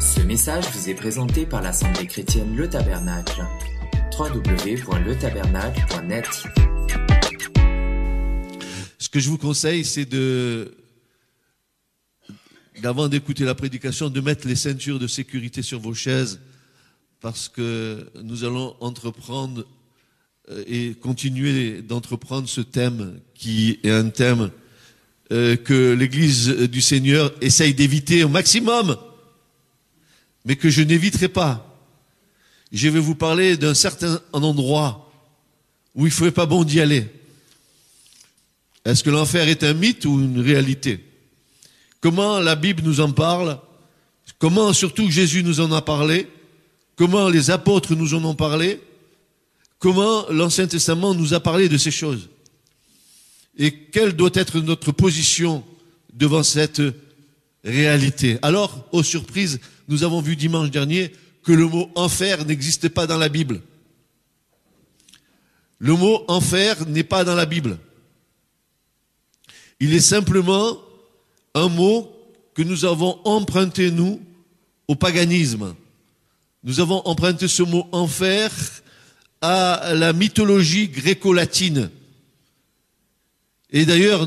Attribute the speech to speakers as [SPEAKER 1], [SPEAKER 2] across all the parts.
[SPEAKER 1] Ce message vous est présenté par l'Assemblée chrétienne Le Tabernacle. www.letabernacle.net.
[SPEAKER 2] Ce que je vous conseille, c'est avant d'écouter la prédication, de mettre les ceintures de sécurité sur vos chaises, parce que nous allons entreprendre et continuer d'entreprendre ce thème qui est un thème que l'Église du Seigneur essaye d'éviter au maximum, mais que je n'éviterai pas. Je vais vous parler d'un certain endroit où il ne ferait pas bon d'y aller. Est-ce que l'enfer est un mythe ou une réalité? Comment la Bible nous en parle? Comment surtout Jésus nous en a parlé? Comment les apôtres nous en ont parlé? Comment l'Ancien Testament nous a parlé de ces choses? Et quelle doit être notre position devant cette réalité? Alors, aux surprises, nous avons vu dimanche dernier que le mot enfer n'existe pas dans la Bible. Le mot enfer n'est pas dans la Bible. Il est simplement un mot que nous avons emprunté, nous, au paganisme. Nous avons emprunté ce mot enfer à la mythologie gréco-latine. Et d'ailleurs,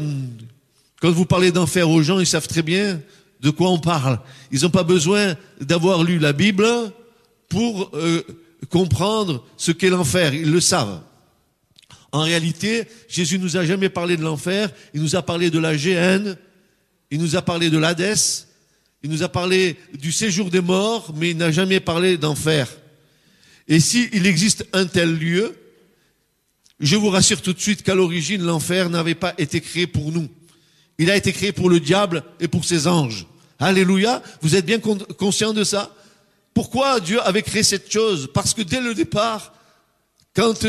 [SPEAKER 2] quand vous parlez d'enfer aux gens, ils savent très bien de quoi on parle. Ils n'ont pas besoin d'avoir lu la Bible pour comprendre ce qu'est l'enfer. Ils le savent. En réalité, Jésus nous a jamais parlé de l'enfer. Il nous a parlé de la Géhenne. Il nous a parlé de l'Hadès. Il nous a parlé du séjour des morts, mais il n'a jamais parlé d'enfer. Et s'il existe un tel lieu, je vous rassure tout de suite qu'à l'origine, l'enfer n'avait pas été créé pour nous. Il a été créé pour le diable et pour ses anges. Alléluia. Vous êtes bien conscient de ça? Pourquoi Dieu avait créé cette chose? Parce que dès le départ, quand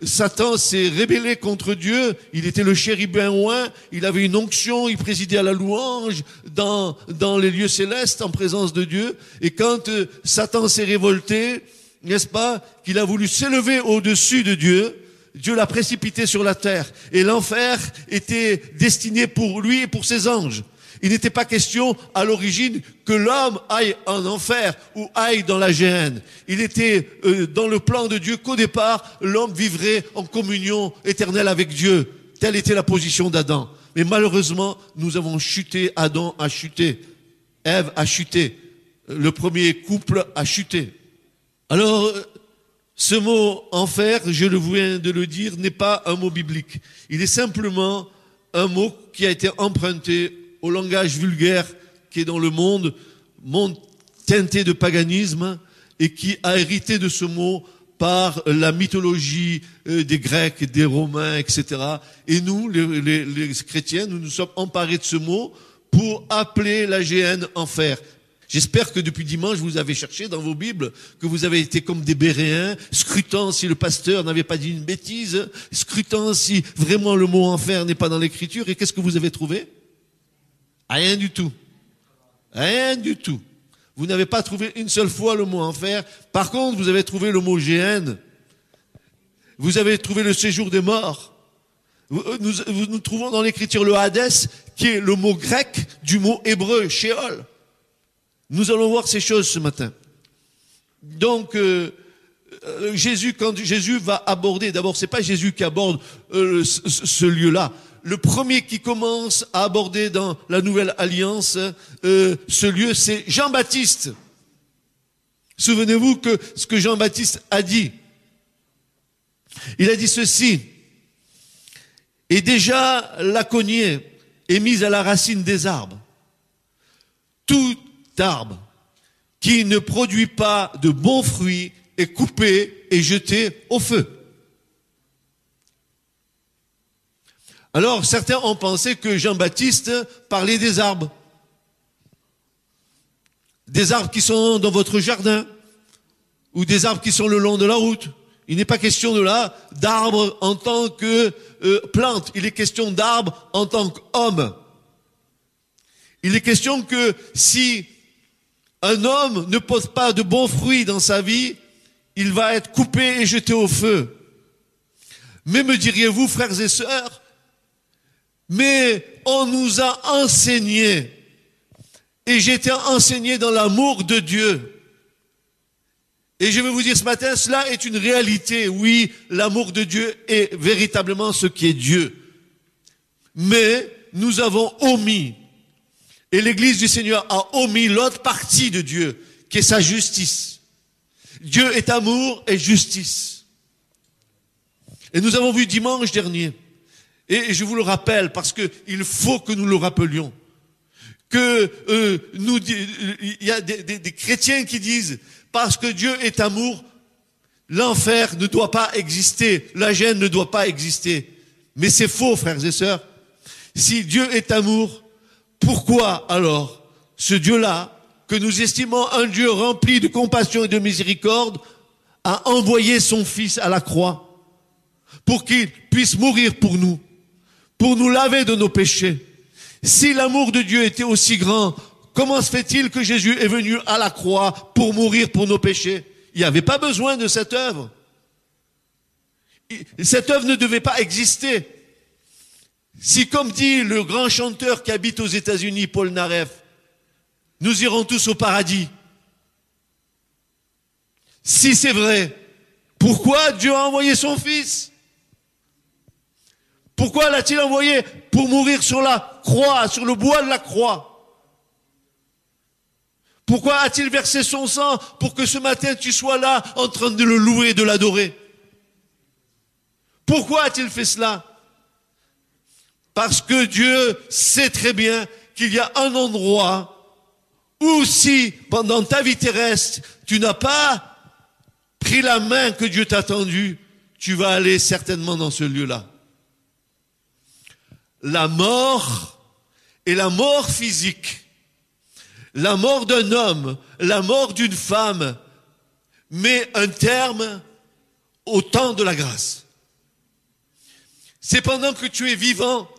[SPEAKER 2] Satan s'est rébellé contre Dieu, il était le chérubin oint, il avait une onction, il présidait à la louange dans les lieux célestes en présence de Dieu. Et quand Satan s'est révolté, n'est-ce pas, qu'il a voulu s'élever au-dessus de Dieu, Dieu l'a précipité sur la terre. Et l'enfer était destiné pour lui et pour ses anges. Il n'était pas question à l'origine que l'homme aille en enfer ou aille dans la Géhenne. Il était dans le plan de Dieu qu'au départ, l'homme vivrait en communion éternelle avec Dieu. Telle était la position d'Adam. Mais malheureusement, nous avons chuté, Adam a chuté, Ève a chuté, le premier couple a chuté. Alors, ce mot enfer, je le viens de le dire, n'est pas un mot biblique. Il est simplement un mot qui a été emprunté au langage vulgaire qui est dans le monde teinté de paganisme et qui a hérité de ce mot par la mythologie des Grecs, des Romains, etc. Et nous, les chrétiens, nous nous sommes emparés de ce mot pour appeler la Géhenne enfer. J'espère que depuis dimanche, vous avez cherché dans vos Bibles, que vous avez été comme des Béréens, scrutant si le pasteur n'avait pas dit une bêtise, scrutant si vraiment le mot enfer n'est pas dans l'Écriture. Et qu'est-ce que vous avez trouvé? Rien du tout. Rien du tout. Vous n'avez pas trouvé une seule fois le mot enfer. Par contre, vous avez trouvé le mot Géhenne. Vous avez trouvé le séjour des morts. Nous trouvons dans l'Écriture le Hadès, qui est le mot grec du mot hébreu, Sheol. Nous allons voir ces choses ce matin. Donc, quand Jésus va aborder, d'abord, c'est pas Jésus qui aborde ce lieu-là. Le premier qui commence à aborder dans la Nouvelle Alliance ce lieu, c'est Jean-Baptiste. Souvenez-vous que ce que Jean-Baptiste a dit. Il a dit ceci. Et déjà la cognée est mise à la racine des arbres. Tout arbre qui ne produit pas de bons fruits est coupé et jeté au feu. Alors, certains ont pensé que Jean-Baptiste parlait des arbres. Des arbres qui sont dans votre jardin, ou des arbres qui sont le long de la route. Il n'est pas question de là d'arbres en tant que plante. Il est question d'arbres en tant qu'homme. Il est question que si un homme ne pose pas de bons fruits dans sa vie, il va être coupé et jeté au feu. Mais me diriez-vous, frères et sœurs, mais on nous a enseigné Et j'ai été enseigné dans l'amour de Dieu. Et je vais vous dire ce matin, cela est une réalité. Oui, l'amour de Dieu est véritablement ce qui est Dieu. Mais nous avons omis, et l'Église du Seigneur a omis l'autre partie de Dieu, qui est sa justice. Dieu est amour et justice. Et nous avons vu dimanche dernier, et je vous le rappelle parce que il faut que nous le rappelions, que il y a des chrétiens qui disent parce que Dieu est amour, l'enfer ne doit pas exister, la gêne ne doit pas exister. Mais c'est faux, frères et sœurs. Si Dieu est amour, pourquoi alors ce Dieu-là, que nous estimons un Dieu rempli de compassion et de miséricorde, a envoyé son Fils à la croix pour qu'il puisse mourir pour nous laver de nos péchés? Si l'amour de Dieu était aussi grand, comment se fait-il que Jésus est venu à la croix pour mourir pour nos péchés? Il n'y avait pas besoin de cette œuvre. Cette œuvre ne devait pas exister. Si, comme dit le grand chanteur qui habite aux États-Unis, Paul Naref, nous irons tous au paradis. Si c'est vrai, pourquoi Dieu a envoyé son Fils? Pourquoi l'a-t-il envoyé? Pour mourir sur la croix, sur le bois de la croix. Pourquoi a-t-il versé son sang? Pour que ce matin tu sois là en train de le louer et de l'adorer. Pourquoi a-t-il fait cela? Parce que Dieu sait très bien qu'il y a un endroit où si, pendant ta vie terrestre, tu n'as pas pris la main que Dieu t'a tendue, tu vas aller certainement dans ce lieu-là. La mort et la mort physique, la mort d'un homme, la mort d'une femme, met un terme au temps de la grâce. C'est pendant que tu es vivant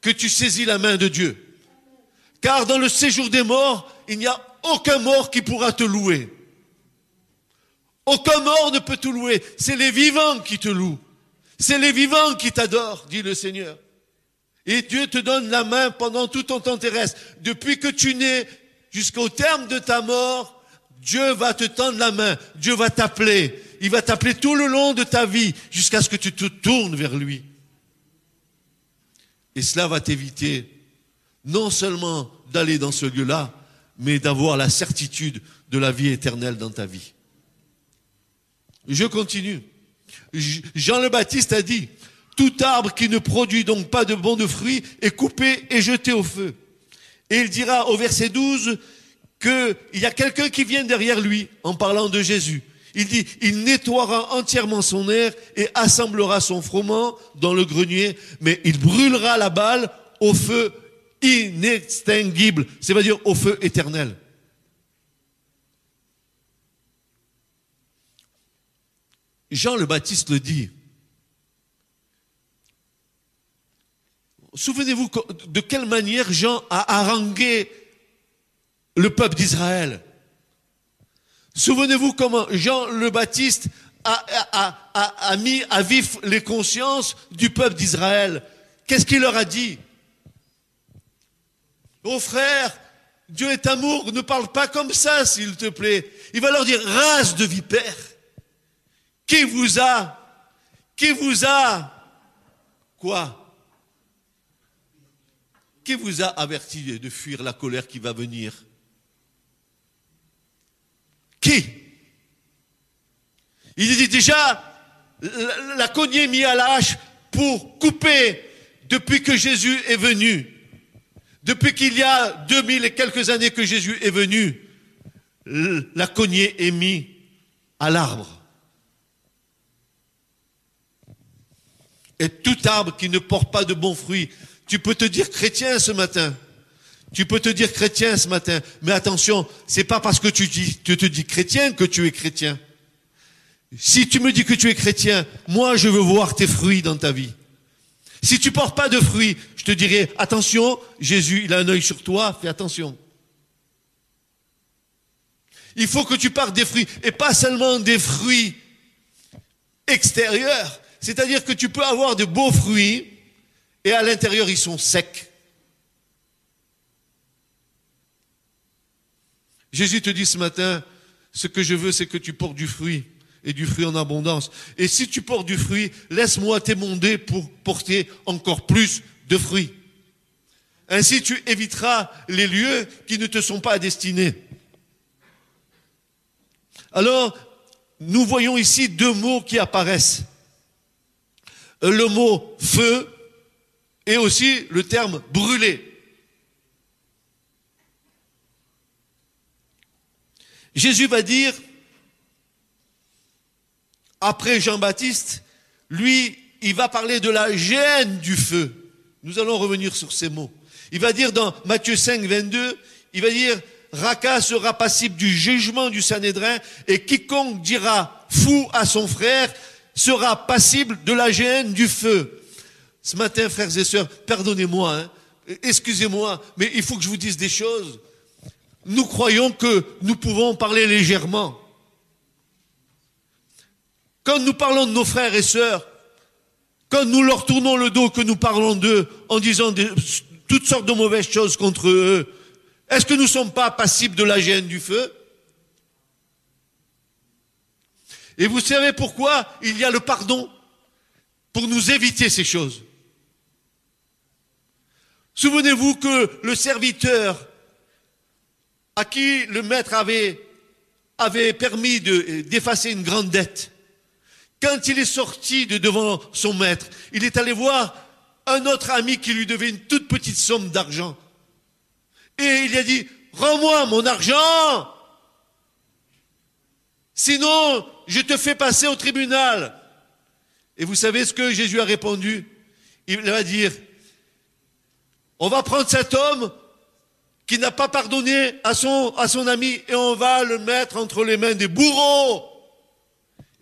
[SPEAKER 2] que tu saisis la main de Dieu. Car dans le séjour des morts, il n'y a aucun mort qui pourra te louer. Aucun mort ne peut te louer. C'est les vivants qui te louent. C'est les vivants qui t'adorent, dit le Seigneur. Et Dieu te donne la main pendant tout ton temps terrestre. Depuis que tu nais jusqu'au terme de ta mort, Dieu va te tendre la main. Dieu va t'appeler. Il va t'appeler tout le long de ta vie jusqu'à ce que tu te tournes vers lui. Et cela va t'éviter non seulement d'aller dans ce lieu-là, mais d'avoir la certitude de la vie éternelle dans ta vie. Je continue. Jean le Baptiste a dit, tout arbre qui ne produit donc pas de bons fruits est coupé et jeté au feu. Et il dira au verset 12 qu'il y a quelqu'un qui vient derrière lui en parlant de Jésus. Il dit, il nettoiera entièrement son aire et assemblera son froment dans le grenier, mais il brûlera la balle au feu inextinguible, c'est-à-dire au feu éternel. Jean le Baptiste le dit. Souvenez-vous de quelle manière Jean a harangué le peuple d'Israël. Souvenez-vous comment Jean le Baptiste a mis à vif les consciences du peuple d'Israël. Qu'est-ce qu'il leur a dit? Oh frère, Dieu est amour, ne parle pas comme ça s'il te plaît. Il va leur dire, race de vipères, qui vous a quoi? Qui vous a averti de fuir la colère qui va venir? Qui? Il dit déjà, la cognée mise à la hache pour couper depuis que Jésus est venu. Depuis qu'il y a 2000 et quelques années que Jésus est venu, la cognée est mise à l'arbre. Et tout arbre qui ne porte pas de bons fruits, tu peux te dire chrétien ce matin. Tu peux te dire chrétien ce matin. Mais attention, c'est pas parce que tu te dis chrétien que tu es chrétien. Si tu me dis que tu es chrétien, moi je veux voir tes fruits dans ta vie. Si tu portes pas de fruits, je te dirais, attention, Jésus, il a un œil sur toi, fais attention. Il faut que tu partes des fruits, et pas seulement des fruits extérieurs. C'est-à-dire que tu peux avoir de beaux fruits, et à l'intérieur, ils sont secs. Jésus te dit ce matin, ce que je veux, c'est que tu portes du fruit, et du fruit en abondance. Et si tu portes du fruit, laisse-moi t'émonder pour porter encore plus de fruits. Ainsi, tu éviteras les lieux qui ne te sont pas destinés. Alors, nous voyons ici deux mots qui apparaissent. Le mot feu et aussi le terme brûler. Jésus va dire, après Jean-Baptiste, lui, il va parler de la gêne du feu. Nous allons revenir sur ces mots. Il va dire dans Matthieu 5, 22, il va dire, Raca sera passible du jugement du Sanhédrin et quiconque dira fou à son frère sera passible de la gêne du feu. Ce matin, frères et sœurs, pardonnez-moi, excusez-moi, mais il faut que je vous dise des choses. Nous croyons que nous pouvons parler légèrement. Quand nous parlons de nos frères et sœurs, quand nous leur tournons le dos, que nous parlons d'eux en disant toutes sortes de mauvaises choses contre eux, est-ce que nous ne sommes pas passibles de la gêne du feu? Et vous savez pourquoi il y a le pardon? Pour nous éviter ces choses. Souvenez-vous que le serviteur à qui le maître avait permis d'effacer une grande dette, quand il est sorti de devant son maître, il est allé voir un autre ami qui lui devait une toute petite somme d'argent. Et il a dit, rends-moi mon argent, sinon je te fais passer au tribunal. Et vous savez ce que Jésus a répondu? Il va dire, on va prendre cet homme qui n'a pas pardonné à son ami et on va le mettre entre les mains des bourreaux.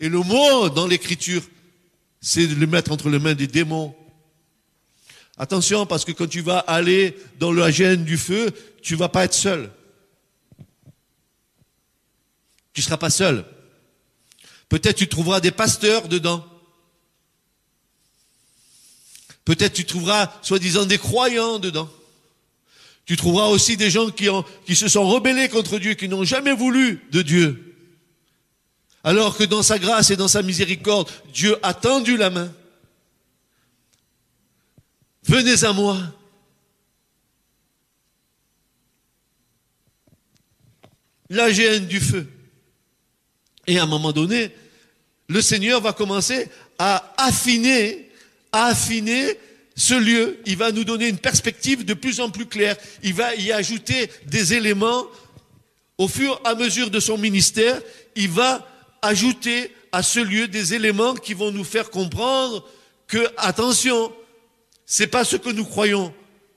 [SPEAKER 2] Et le mot dans l'écriture, c'est de le mettre entre les mains des démons. Attention, parce que quand tu vas aller dans la gêne du feu, tu ne vas pas être seul. Tu ne seras pas seul. Peut-être tu trouveras des pasteurs dedans. Peut-être tu trouveras, soi-disant, des croyants dedans. Tu trouveras aussi des gens qui se sont rebellés contre Dieu, qui n'ont jamais voulu de Dieu. Alors que dans sa grâce et dans sa miséricorde, Dieu a tendu la main. Venez à moi. La gêne du feu. Et à un moment donné, le Seigneur va commencer à affiner ce lieu. Il va nous donner une perspective de plus en plus claire. Il va y ajouter des éléments au fur et à mesure de son ministère. Il va ajouter à ce lieu des éléments qui vont nous faire comprendre que, attention, c'est pas ce que nous croyons,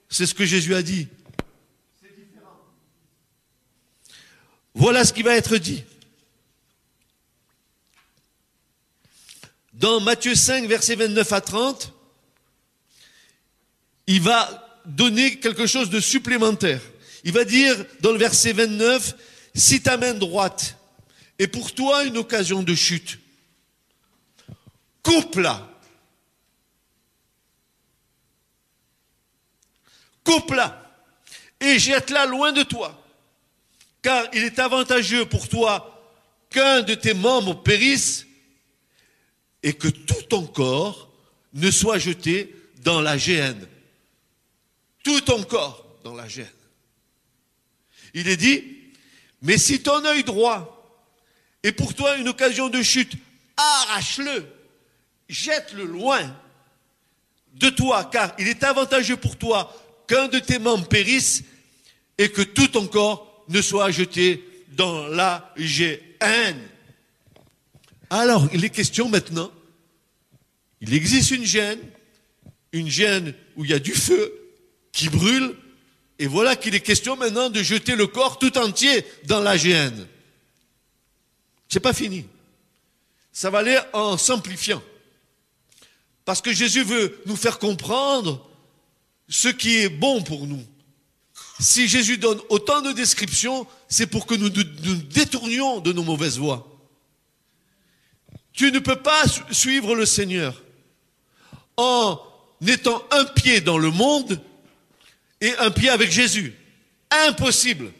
[SPEAKER 2] c'est ce que Jésus a dit. C'est différent. Voilà ce qui va être dit. Dans Matthieu 5, versets 29 à 30, il va donner quelque chose de supplémentaire. Il va dire dans le verset 29, si ta main droite est pour toi une occasion de chute, coupe-la. Coupe-la et jette-la loin de toi, car il est avantageux pour toi qu'un de tes membres périsse et que tout ton corps ne soit jeté dans la géhenne. Tout ton corps dans la géhenne. Il est dit, mais si ton œil droit est pour toi une occasion de chute, arrache-le, jette-le loin de toi, car il est avantageux pour toi qu'un de tes membres périsse et que tout ton corps ne soit jeté dans la géhenne. Alors, il est question maintenant, il existe une géhenne où il y a du feu qui brûle, et voilà qu'il est question maintenant de jeter le corps tout entier dans la géhenne. C'est pas fini. Ça va aller en simplifiant. Parce que Jésus veut nous faire comprendre ce qui est bon pour nous. Si Jésus donne autant de descriptions, c'est pour que nous nous détournions de nos mauvaises voies. Tu ne peux pas suivre le Seigneur en étant un pied dans le monde et un pied avec Jésus. Impossible.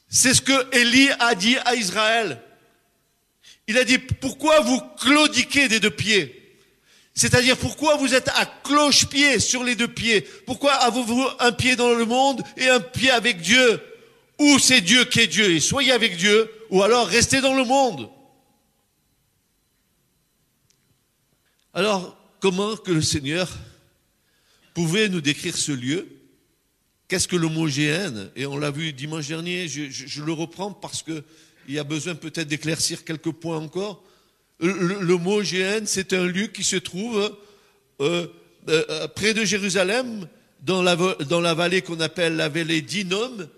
[SPEAKER 2] C'est ce que Élie a dit à Israël. Il a dit, pourquoi vous claudiquez des deux pieds? C'est-à-dire, pourquoi vous êtes à cloche-pied sur les deux pieds? Pourquoi avez-vous un pied dans le monde et un pied avec Dieu? Ou c'est Dieu qui est Dieu, et soyez avec Dieu, ou alors restez dans le monde. Alors, comment que le Seigneur pouvait nous décrire ce lieu? Qu'est-ce que le mot Géhenne? Et on l'a vu dimanche dernier, je le reprends parce que il y a besoin peut-être d'éclaircir quelques points encore. Le mot Géhenne, c'est un lieu qui se trouve près de Jérusalem, dans la vallée qu'on appelle la vallée d'Hinnom.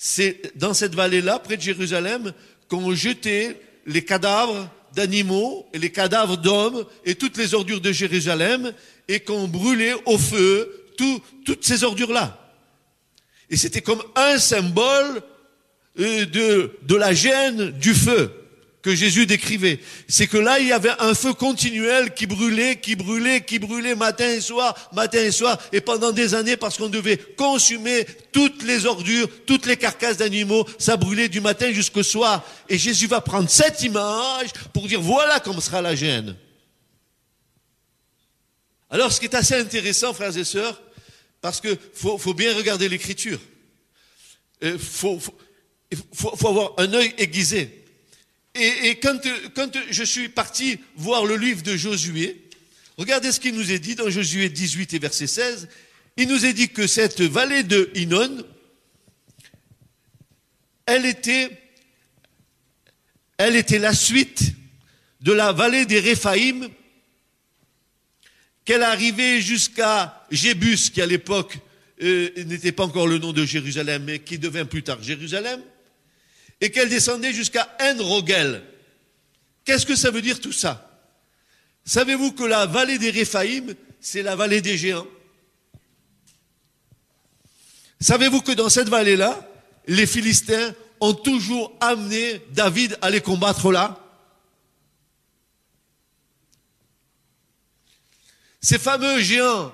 [SPEAKER 2] C'est dans cette vallée-là, près de Jérusalem, qu'on jetait les cadavres d'animaux et les cadavres d'hommes et toutes les ordures de Jérusalem, et qu'on brûlait au feu toutes ces ordures-là. Et c'était comme un symbole de la gêne du feu que Jésus décrivait. C'est que là, il y avait un feu continuel qui brûlait matin et soir, et pendant des années, parce qu'on devait consumer toutes les ordures, toutes les carcasses d'animaux, ça brûlait du matin jusqu'au soir. Et Jésus va prendre cette image pour dire, voilà comme sera la gêne. Alors, ce qui est assez intéressant, frères et sœurs, parce que faut bien regarder l'Écriture. Faut avoir un œil aiguisé. Et quand je suis parti voir le livre de Josué, regardez ce qu'il nous est dit dans Josué 18 et verset 16. Il nous est dit que cette vallée de Hinnom, elle était la suite de la vallée des Réphaïm, qu'elle arrivait jusqu'à Jébus, qui à l'époque n'était pas encore le nom de Jérusalem, mais qui devint plus tard Jérusalem, et qu'elle descendait jusqu'à En-Rogel. Qu'est-ce que ça veut dire tout ça? Savez-vous que la vallée des Réphaïm, c'est la vallée des géants? Savez-vous que dans cette vallée-là, les Philistins ont toujours amené David à les combattre là? Ces fameux géants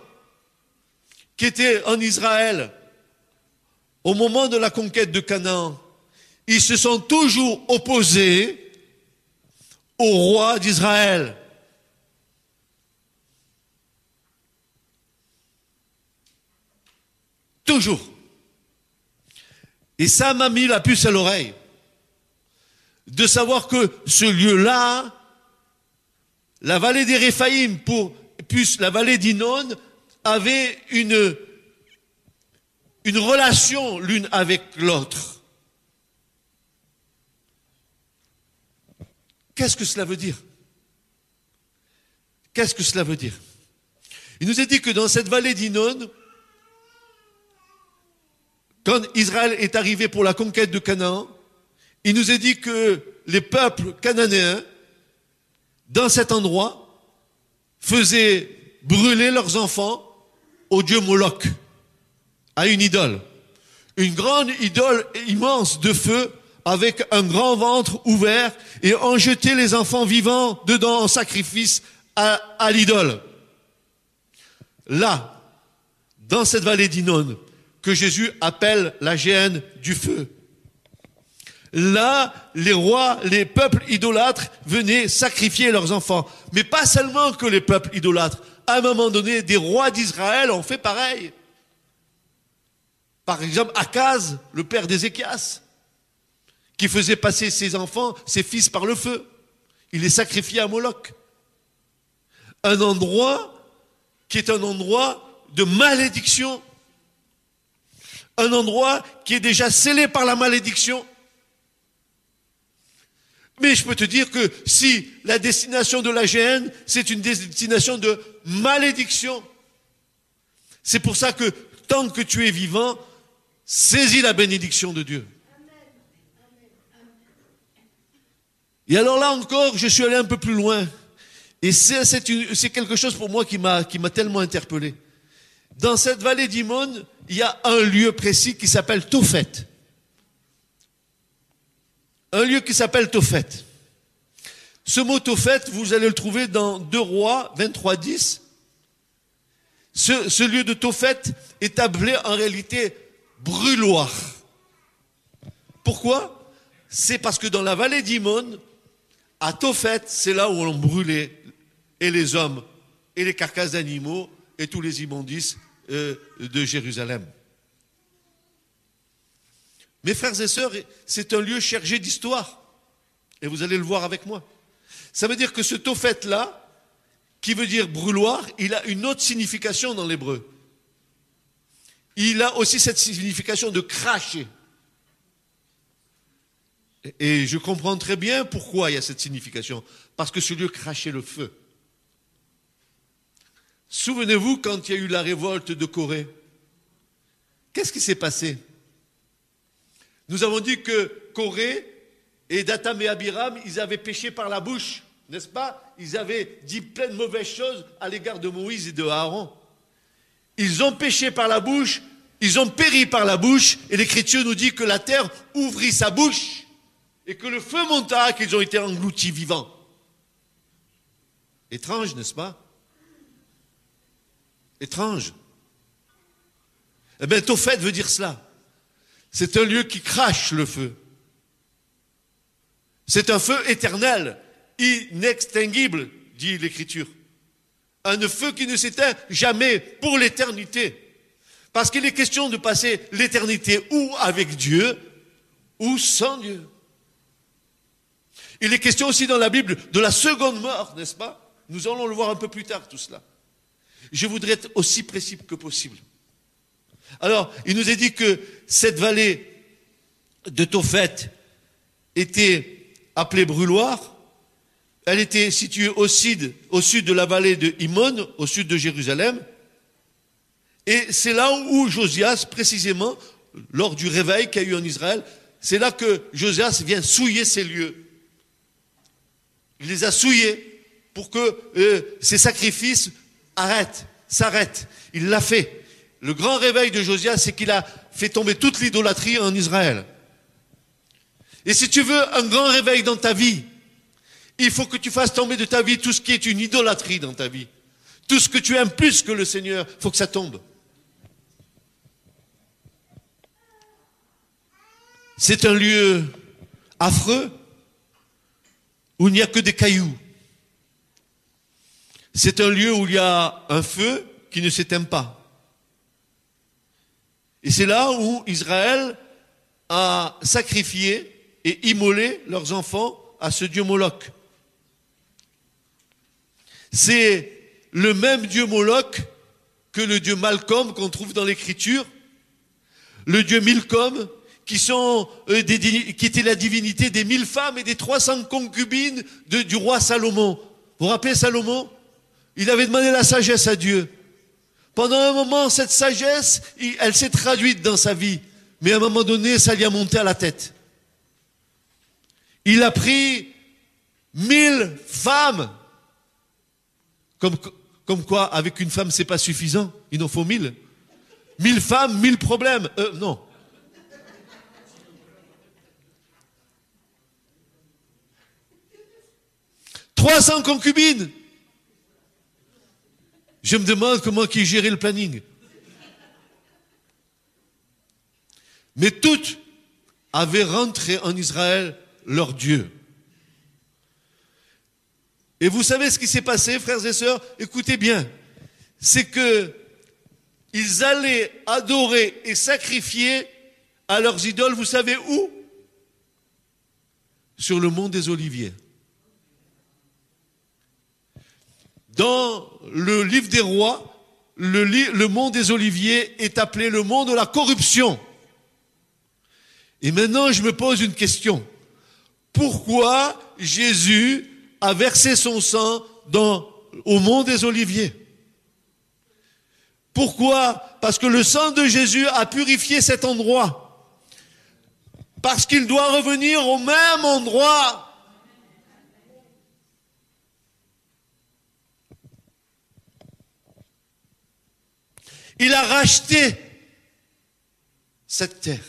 [SPEAKER 2] qui étaient en Israël au moment de la conquête de Canaan, ils se sont toujours opposés au roi d'Israël. Toujours. Et ça m'a mis la puce à l'oreille de savoir que ce lieu-là, la vallée des Réphaïm, plus la vallée d'Hinnom, avait une relation l'une avec l'autre. Qu'est-ce que cela veut dire? Qu'est-ce que cela veut dire? Il nous est dit que dans cette vallée d'Hinnom, quand Israël est arrivé pour la conquête de Canaan, il nous est dit que les peuples cananéens, dans cet endroit, faisaient brûler leurs enfants au dieu Moloch, à une idole. Une grande idole immense de feu, avec un grand ventre ouvert, et on jetait les enfants vivants dedans en sacrifice à l'idole. Là, dans cette vallée d'Hinnom, que Jésus appelle la géhenne du feu. Là, les rois, les peuples idolâtres venaient sacrifier leurs enfants. Mais pas seulement que les peuples idolâtres. À un moment donné, des rois d'Israël ont fait pareil. Par exemple, Akaz, le père d'Ézéchias, qui faisait passer ses enfants, ses fils par le feu. Il les sacrifiait à Moloch. Un endroit qui est un endroit de malédiction. Un endroit qui est déjà scellé par la malédiction. Mais je peux te dire que si la destination de la géhenne, c'est une destination de malédiction, c'est pour ça que tant que tu es vivant, saisis la bénédiction de Dieu. Et alors là encore, je suis allé un peu plus loin. Et c'est quelque chose pour moi qui m'a tellement interpellé. Dans cette vallée d'Hinnom, il y a un lieu précis qui s'appelle Tophet. Un lieu qui s'appelle Tophet. Ce mot Tophet, vous allez le trouver dans 2 Rois 23:10. Ce lieu de Tophet est appelé en réalité brûloir. Pourquoi? C'est parce que dans la vallée d'Himon, à Tophet, c'est là où on brûlait et les hommes, et les carcasses d'animaux, et tous les immondices de Jérusalem. Mes frères et sœurs, c'est un lieu chargé d'histoire. Et vous allez le voir avec moi. Ça veut dire que ce Tophet-là, qui veut dire brûloir, il a une autre signification dans l'hébreu. Il a aussi cette signification de cracher. Et je comprends très bien pourquoi il y a cette signification. Parce que ce lieu crachait le feu. Souvenez-vous quand il y a eu la révolte de Corée. Qu'est-ce qui s'est passé? Nous avons dit que Corée et Datham et Abiram, ils avaient péché par la bouche, n'est-ce pas? Ils avaient dit plein de mauvaises choses à l'égard de Moïse et de Aaron. Ils ont péché par la bouche, ils ont péri par la bouche, et l'Écriture nous dit que la terre ouvrit sa bouche, et que le feu monta, qu'ils ont été engloutis vivants. Étrange, n'est-ce pas? Étrange. Eh bien, Tophet veut dire cela. C'est un lieu qui crache le feu. C'est un feu éternel, inextinguible, dit l'Écriture. Un feu qui ne s'éteint jamais pour l'éternité. Parce qu'il est question de passer l'éternité ou avec Dieu, ou sans Dieu. Il est question aussi dans la Bible de la seconde mort, n'est-ce pas? Nous allons le voir un peu plus tard, tout cela. Je voudrais être aussi précis que possible. Alors, il nous est dit que cette vallée de Tophet était appelée brûloir. Elle était située au sud de la vallée de Himon, au sud de Jérusalem. Et c'est là où Josias, précisément, lors du réveil qu'il y a eu en Israël, c'est là que Josias vient souiller ces lieux. Il les a souillés pour que ces sacrifices s'arrêtent. Il l'a fait. Le grand réveil de Josias, c'est qu'il a fait tomber toute l'idolâtrie en Israël. Et si tu veux un grand réveil dans ta vie, il faut que tu fasses tomber de ta vie tout ce qui est une idolâtrie dans ta vie. Tout ce que tu aimes plus que le Seigneur, il faut que ça tombe. C'est un lieu affreux où il n'y a que des cailloux. C'est un lieu où il y a un feu qui ne s'éteint pas. Et c'est là où Israël a sacrifié et immolé leurs enfants à ce dieu Moloch. C'est le même dieu Moloch que le dieu Malcolm qu'on trouve dans l'Écriture, le dieu Milcom, qui était la divinité des 1000 femmes et des 300 concubines du roi Salomon. Vous vous rappelez Salomon? Il avait demandé la sagesse à Dieu. Pendant un moment, cette sagesse, elle s'est traduite dans sa vie. Mais à un moment donné, ça lui a monté à la tête. Il a pris 1000 femmes. Comme quoi, avec une femme, c'est pas suffisant. Il en faut 1000. 1000 femmes, 1000 problèmes. Non. « 300 concubines. Je me demande comment il gérait le planning. Mais toutes avaient rentré en Israël leur Dieu. Et vous savez ce qui s'est passé, frères et sœurs? Écoutez bien. C'est que ils allaient adorer et sacrifier à leurs idoles, vous savez où? Sur le mont des Oliviers. Dans le livre des rois, le mont des Oliviers est appelé le mont de la corruption. Et maintenant, je me pose une question. Pourquoi Jésus a versé son sang au mont des Oliviers? Pourquoi? Parce que le sang de Jésus a purifié cet endroit. Parce qu'il doit revenir au même endroit. Il a racheté cette terre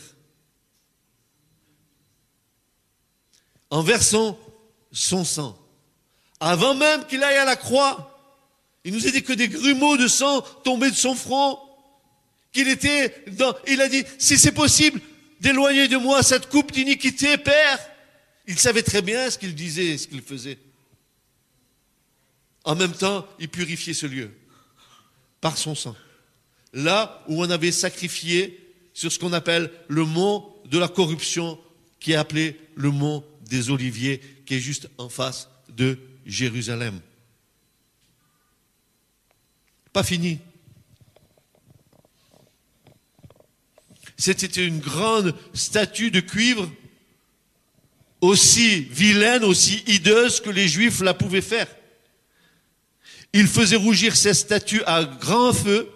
[SPEAKER 2] en versant son sang. Avant même qu'il aille à la croix, il nous a dit que des grumeaux de sang tombaient de son front, il a dit, si c'est possible, d'éloigner de moi cette coupe d'iniquité, Père. Il savait très bien ce qu'il disait et ce qu'il faisait. En même temps, il purifiait ce lieu par son sang. Là où on avait sacrifié sur ce qu'on appelle le mont de la corruption, qui est appelé le mont des Oliviers, qui est juste en face de Jérusalem. Pas fini. C'était une grande statue de cuivre, aussi vilaine, aussi hideuse que les Juifs la pouvaient faire. Ils faisaient rougir ces statues à grand feu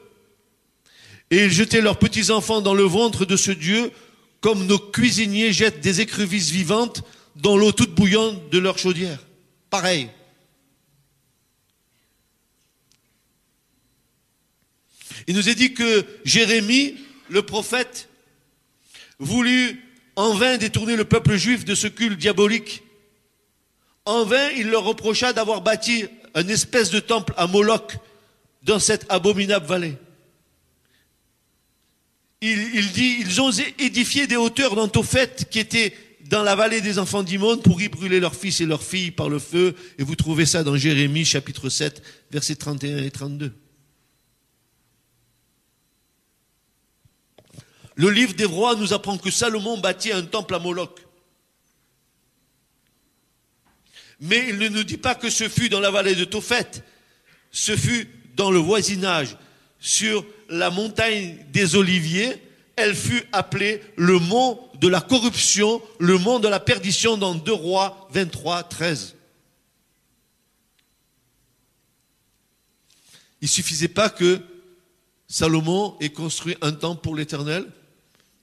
[SPEAKER 2] et ils jetaient leurs petits-enfants dans le ventre de ce Dieu comme nos cuisiniers jettent des écrevisses vivantes dans l'eau toute bouillante de leur chaudière. Pareil. Il nous est dit que Jérémie, le prophète, voulut en vain détourner le peuple juif de ce culte diabolique. En vain, il leur reprocha d'avoir bâti une espèce de temple à Moloch dans cette abominable vallée. Il dit, ils ont édifié des hauteurs dans Tophet qui étaient dans la vallée des enfants d'Imon pour y brûler leurs fils et leurs filles par le feu. Et vous trouvez ça dans Jérémie chapitre 7, versets 31 et 32. Le livre des rois nous apprend que Salomon bâtit un temple à Moloch. Mais il ne nous dit pas que ce fut dans la vallée de Tophet. Ce fut dans le voisinage, sur la montagne des Oliviers. Elle fut appelée le mont de la corruption, le mont de la perdition dans 2 Rois 23, 13. Il ne suffisait pas que Salomon ait construit un temple pour l'Éternel.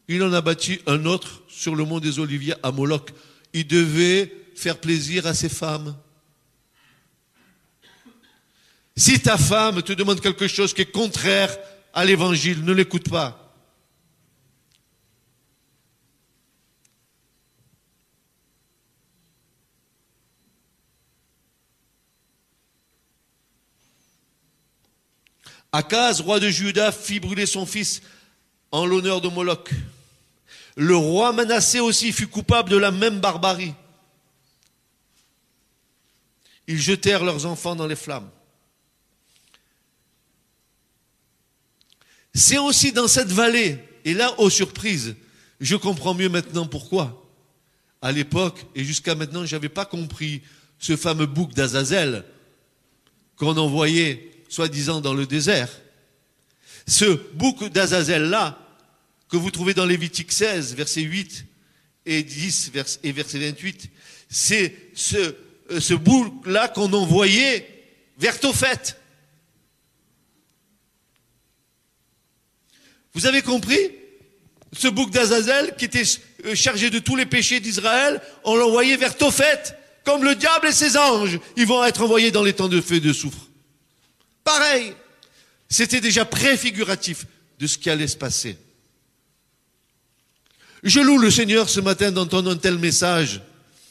[SPEAKER 2] Il en a bâti un autre sur le mont des Oliviers à Moloch. Il devait faire plaisir à ses femmes. Si ta femme te demande quelque chose qui est contraire à l'évangile, ne l'écoute pas. Akaz, roi de Juda, fit brûler son fils en l'honneur de Moloch. Le roi Manassé aussi fut coupable de la même barbarie. Ils jetèrent leurs enfants dans les flammes. C'est aussi dans cette vallée, et là, aux surprises, je comprends mieux maintenant pourquoi. À l'époque, et jusqu'à maintenant, je n'avais pas compris ce fameux bouc d'Azazel qu'on envoyait, soi-disant, dans le désert. Ce bouc d'Azazel-là, que vous trouvez dans Lévitique 16, versets 8 et 10 et verset 28, c'est ce bouc-là qu'on envoyait vers Tophet. Vous avez compris? Ce bouc d'Azazel qui était chargé de tous les péchés d'Israël, on l'envoyait vers Tophet, comme le diable et ses anges. Ils vont être envoyés dans les temps de feu et de soufre. Pareil, c'était déjà préfiguratif de ce qui allait se passer. Je loue le Seigneur ce matin d'entendre un tel message.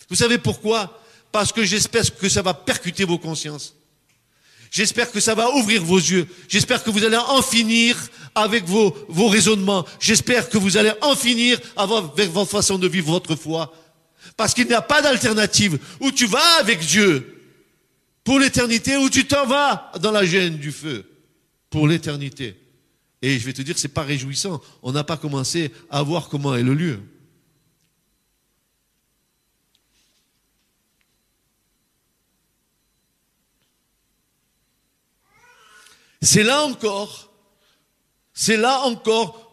[SPEAKER 2] Vous savez pourquoi? Parce que j'espère que ça va percuter vos consciences. J'espère que ça va ouvrir vos yeux. J'espère que vous allez en finir avec vos raisonnements. J'espère que vous allez en finir avec votre façon de vivre votre foi. Parce qu'il n'y a pas d'alternative. Ou tu vas avec Dieu pour l'éternité, ou tu t'en vas dans la gêne du feu pour l'éternité. Et je vais te dire, c'est pas réjouissant. On n'a pas commencé à voir comment est le lieu. C'est là encore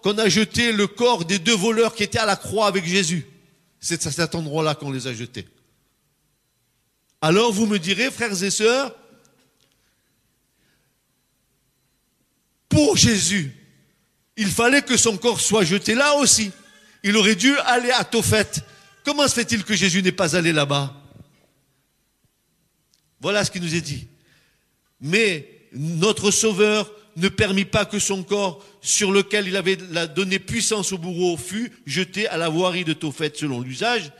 [SPEAKER 2] qu'on a jeté le corps des 2 voleurs qui étaient à la croix avec Jésus. C'est à cet endroit-là qu'on les a jetés. Alors vous me direz, frères et sœurs, pour Jésus, il fallait que son corps soit jeté là aussi. Il aurait dû aller à Tophet. Comment se fait-il que Jésus n'est pas allé là-bas? Voilà ce qui nous est dit. Mais notre Sauveur ne permit pas que son corps, sur lequel il avait donné puissance au bourreau, fût jeté à la voirie de Tophet selon l'usage.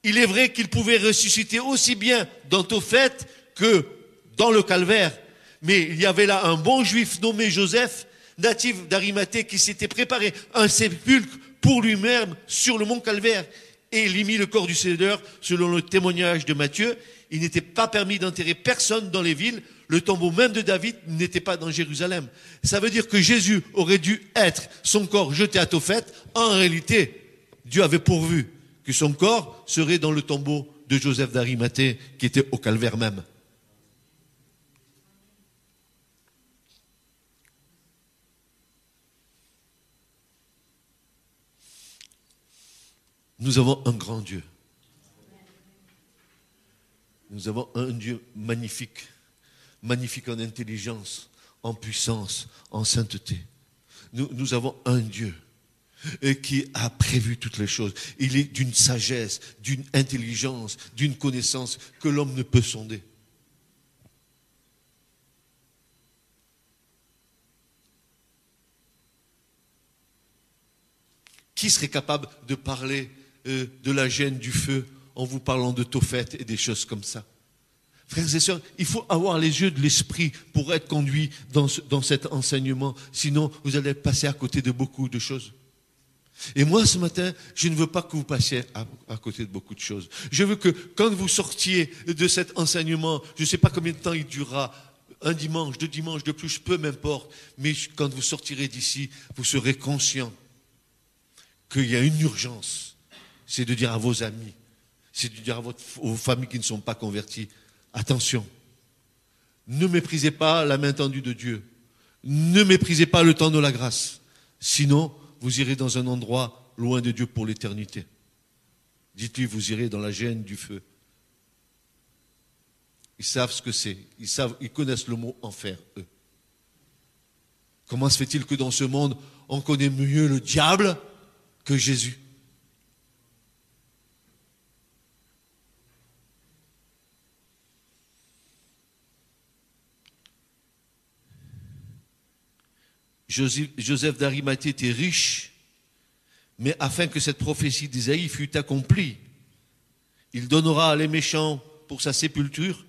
[SPEAKER 2] Il est vrai qu'il pouvait ressusciter aussi bien dans Tophet que dans le calvaire. Mais il y avait là un bon juif nommé Joseph, natif d'Arimathée, qui s'était préparé un sépulcre pour lui-même sur le mont Calvaire. Et il y mit le corps du Seigneur, selon le témoignage de Matthieu. Il n'était pas permis d'enterrer personne dans les villes. Le tombeau même de David n'était pas dans Jérusalem. Ça veut dire que Jésus aurait dû être, son corps jeté à Tophet. En réalité, Dieu avait pourvu que son corps serait dans le tombeau de Joseph d'Arimathée, qui était au Calvaire même. Nous avons un grand Dieu. Nous avons un Dieu magnifique. Magnifique en intelligence, en puissance, en sainteté. Nous avons un Dieu qui a prévu toutes les choses. Il est d'une sagesse, d'une intelligence, d'une connaissance que l'homme ne peut sonder. Qui serait capable de parler de la gêne du feu en vous parlant de Tophet et des choses comme ça? Frères et sœurs, il faut avoir les yeux de l'esprit pour être conduit dans cet enseignement. Sinon, vous allez passer à côté de beaucoup de choses. Et moi, ce matin, je ne veux pas que vous passiez à côté de beaucoup de choses. Je veux que quand vous sortiez de cet enseignement, je ne sais pas combien de temps il durera, un dimanche, deux dimanches de plus, peu m'importe, mais quand vous sortirez d'ici, vous serez conscient qu'il y a une urgence. C'est de dire à vos amis, c'est de dire aux familles qui ne sont pas converties, attention, ne méprisez pas la main tendue de Dieu. Ne méprisez pas le temps de la grâce. Sinon, vous irez dans un endroit loin de Dieu pour l'éternité. Dites-lui, vous irez dans la gêne du feu. Ils savent ce que c'est. Ils connaissent le mot enfer, eux. Comment se fait-il que dans ce monde, on connaît mieux le diable que Jésus? Joseph d'Arimathée était riche, mais afin que cette prophétie d'Isaïe fût accomplie, il donnera les méchants pour sa sépulture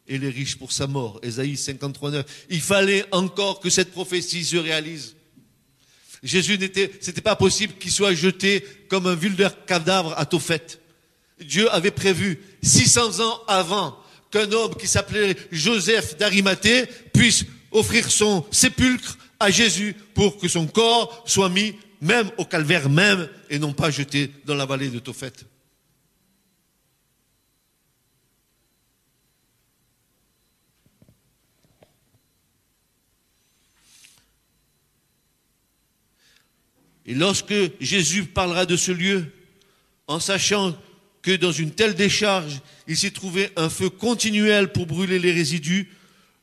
[SPEAKER 2] et les riches pour sa mort. Ésaïe 53:9. Il fallait encore que cette prophétie se réalise. Jésus c'était pas possible qu'il soit jeté comme un vulgaire cadavre à Tophet. Dieu avait prévu 600 ans avant qu'un homme qui s'appelait Joseph d'Arimathée puisse offrir son sépulcre à Jésus pour que son corps soit mis même au calvaire même et non pas jeté dans la vallée de Tophet. Et lorsque Jésus parlera de ce lieu, en sachant que dans une telle décharge, il s'y trouvait un feu continuel pour brûler les résidus,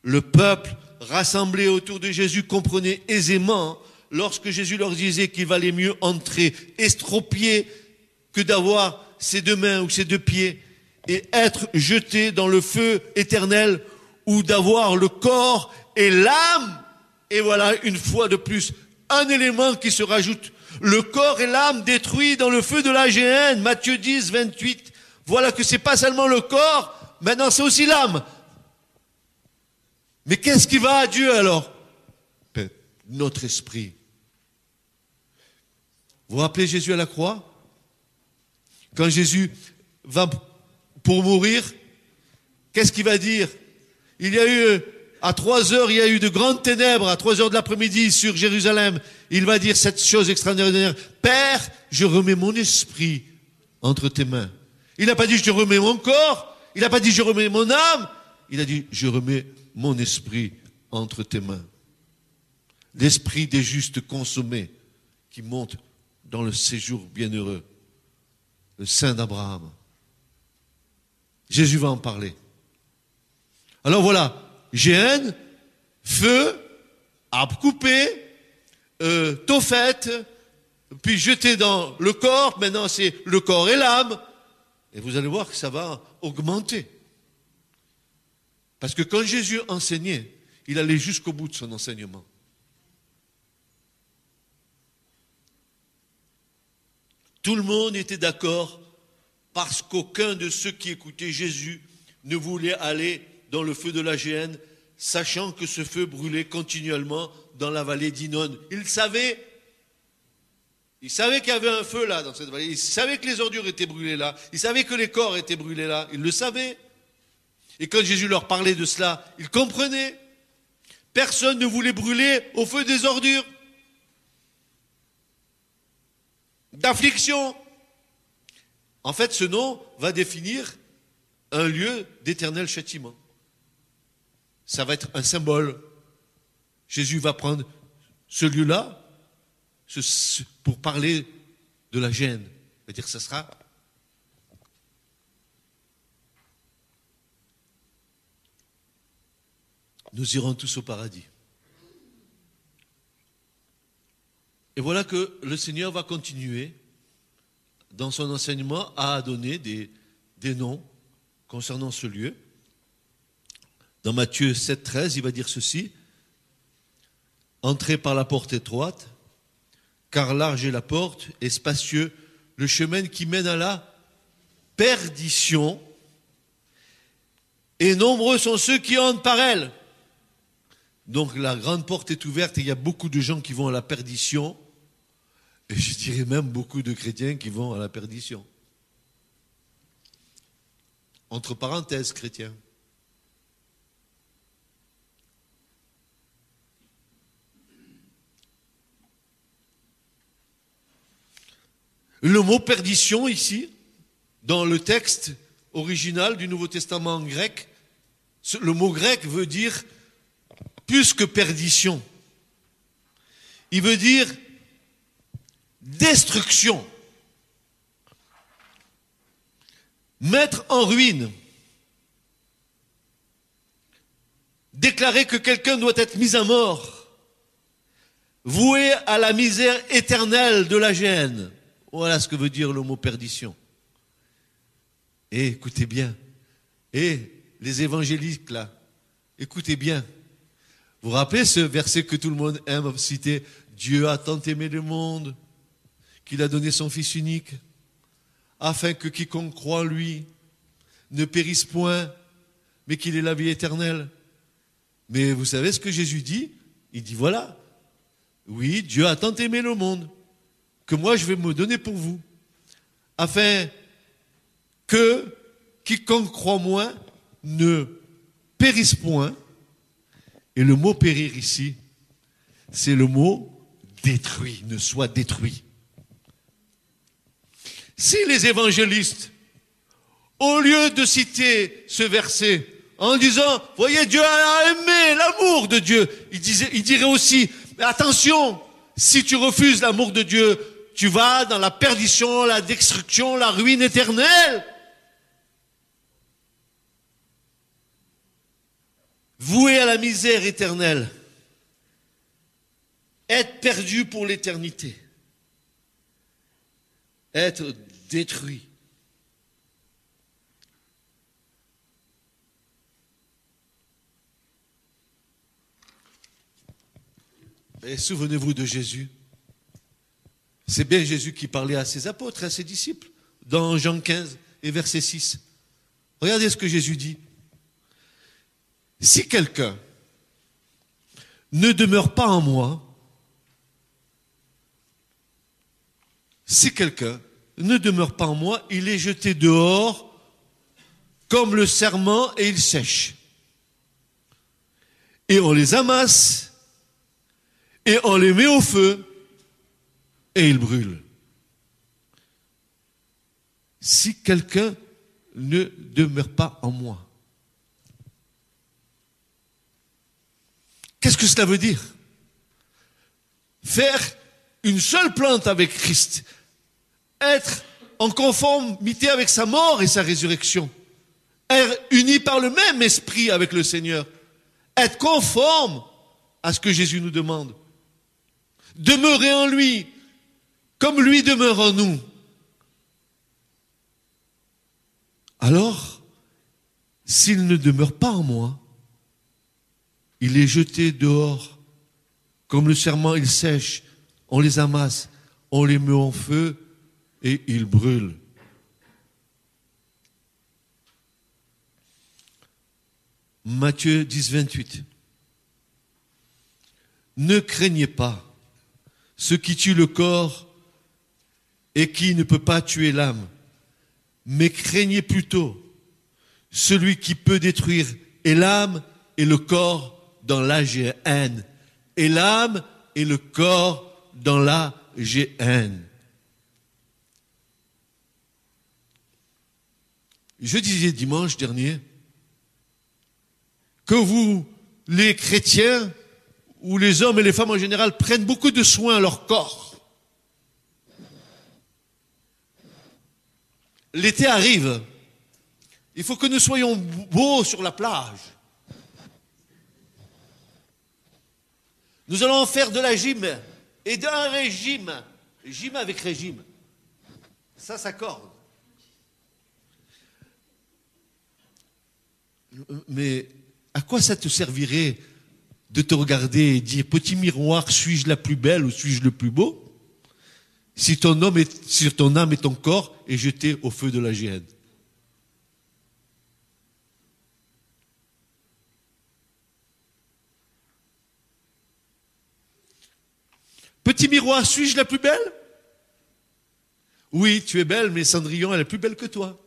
[SPEAKER 2] le peuple rassemblé autour de Jésus comprenait aisément, lorsque Jésus leur disait qu'il valait mieux entrer estropié que d'avoir ses deux mains ou ses deux pieds et être jeté dans le feu éternel, ou d'avoir le corps et l'âme. Et voilà, une fois de plus, un élément qui se rajoute. Le corps et l'âme détruits dans le feu de la géhenne. Matthieu 10, 28. Voilà que c'est pas seulement le corps, maintenant c'est aussi l'âme. Mais qu'est-ce qui va à Dieu alors? Notre esprit. Vous vous rappelez Jésus à la croix? Quand Jésus va pour mourir, qu'est-ce qu'il va dire? Il y a eu, à 3 heures, il y a eu de grandes ténèbres, à 3 heures de l'après-midi sur Jérusalem. Il va dire cette chose extraordinaire. Père, je remets mon esprit entre tes mains. Il n'a pas dit je remets mon corps. Il n'a pas dit je remets mon âme. Il a dit je remets mon esprit entre tes mains. L'esprit des justes consommés qui monte dans le séjour bienheureux. Le sein d'Abraham. Jésus va en parler. Alors voilà, géhenne, feu, arbre coupé, Tophet, puis jeté dans le corps, maintenant c'est le corps et l'âme. Et vous allez voir que ça va augmenter. Parce que quand Jésus enseignait, il allait jusqu'au bout de son enseignement. Tout le monde était d'accord parce qu'aucun de ceux qui écoutaient Jésus ne voulait aller dans le feu de la géhenne, sachant que ce feu brûlait continuellement dans la vallée d'Hinnom. Ils Il savait qu'il y avait un feu là dans cette vallée. Il savait que les ordures étaient brûlées là. Il savait que les corps étaient brûlés là. Il le savait. Et quand Jésus leur parlait de cela, ils comprenaient. Personne ne voulait brûler au feu des ordures, d'affliction. En fait, ce nom va définir un lieu d'éternel châtiment. Ça va être un symbole. Jésus va prendre ce lieu-là pour parler de la gêne. C'est-à-dire que ça sera nous irons tous au paradis. Et voilà que le Seigneur va continuer dans son enseignement à donner des noms concernant ce lieu. Dans Matthieu 7, 13, il va dire ceci: entrez par la porte étroite, car large est la porte et spacieux le chemin qui mène à la perdition, et nombreux sont ceux qui entrent par elle. Donc la grande porte est ouverte et il y a beaucoup de gens qui vont à la perdition, et je dirais même beaucoup de chrétiens qui vont à la perdition. Entre parenthèses, chrétiens. Le mot perdition ici, dans le texte original du Nouveau Testament en grec, le mot grec veut dire plus que perdition. Il veut dire destruction, mettre en ruine, déclarer que quelqu'un doit être mis à mort, voué à la misère éternelle de la gêne. Voilà ce que veut dire le mot perdition. Et écoutez bien, et les évangéliques là, écoutez bien. Vous vous rappelez ce verset que tout le monde aime citer? Dieu a tant aimé le monde qu'il a donné son Fils unique, afin que quiconque croit en lui ne périsse point, mais qu'il ait la vie éternelle. Mais vous savez ce que Jésus dit? Il dit voilà, oui, Dieu a tant aimé le monde, que moi je vais me donner pour vous, afin que quiconque croit en moi ne périsse point. Et le mot périr ici, c'est le mot détruit, ne soit détruit. Si les évangélistes, au lieu de citer ce verset en disant, voyez, Dieu a aimé l'amour de Dieu, il dirait aussi, mais attention, si tu refuses l'amour de Dieu, tu vas dans la perdition, la destruction, la ruine éternelle. Voué à la misère éternelle, être perdu pour l'éternité, être détruit. Et souvenez-vous de Jésus. C'est bien Jésus qui parlait à ses apôtres, à ses disciples, dans Jean 15 et verset 6. Regardez ce que Jésus dit. Si quelqu'un ne demeure pas en moi, il est jeté dehors comme le serment et il sèche. Et on les amasse et on les met au feu et ils brûlent. Si quelqu'un ne demeure pas en moi. Qu'est-ce que cela veut dire? Faire une seule plante avec Christ, être en conformité avec sa mort et sa résurrection, être uni par le même esprit avec le Seigneur, être conforme à ce que Jésus nous demande, demeurer en lui, comme lui demeure en nous. Alors, s'il ne demeure pas en moi, il est jeté dehors, comme le serment, il sèche, on les amasse, on les met en feu et ils brûlent. Matthieu 10, 28. Ne craignez pas ceux qui tuent le corps, et qui ne peut pas tuer l'âme. Mais craignez plutôt celui qui peut détruire et l'âme et le corps dans la géhenne. Et l'âme et le corps dans la géhenne. Je disais dimanche dernier que vous, les chrétiens, ou les hommes et les femmes en général, prennent beaucoup de soin à leur corps. L'été arrive. Il faut que nous soyons beaux sur la plage. Nous allons faire de la gym et d'un régime. Gym avec régime. Ça s'accorde. Mais à quoi ça te servirait de te regarder et dire, petit miroir, suis-je la plus belle ou suis-je le plus beau? Si ton âme et ton corps est jeté au feu de la géhenne. Petit miroir, suis-je la plus belle? Oui, tu es belle, mais Cendrillon, elle est plus belle que toi.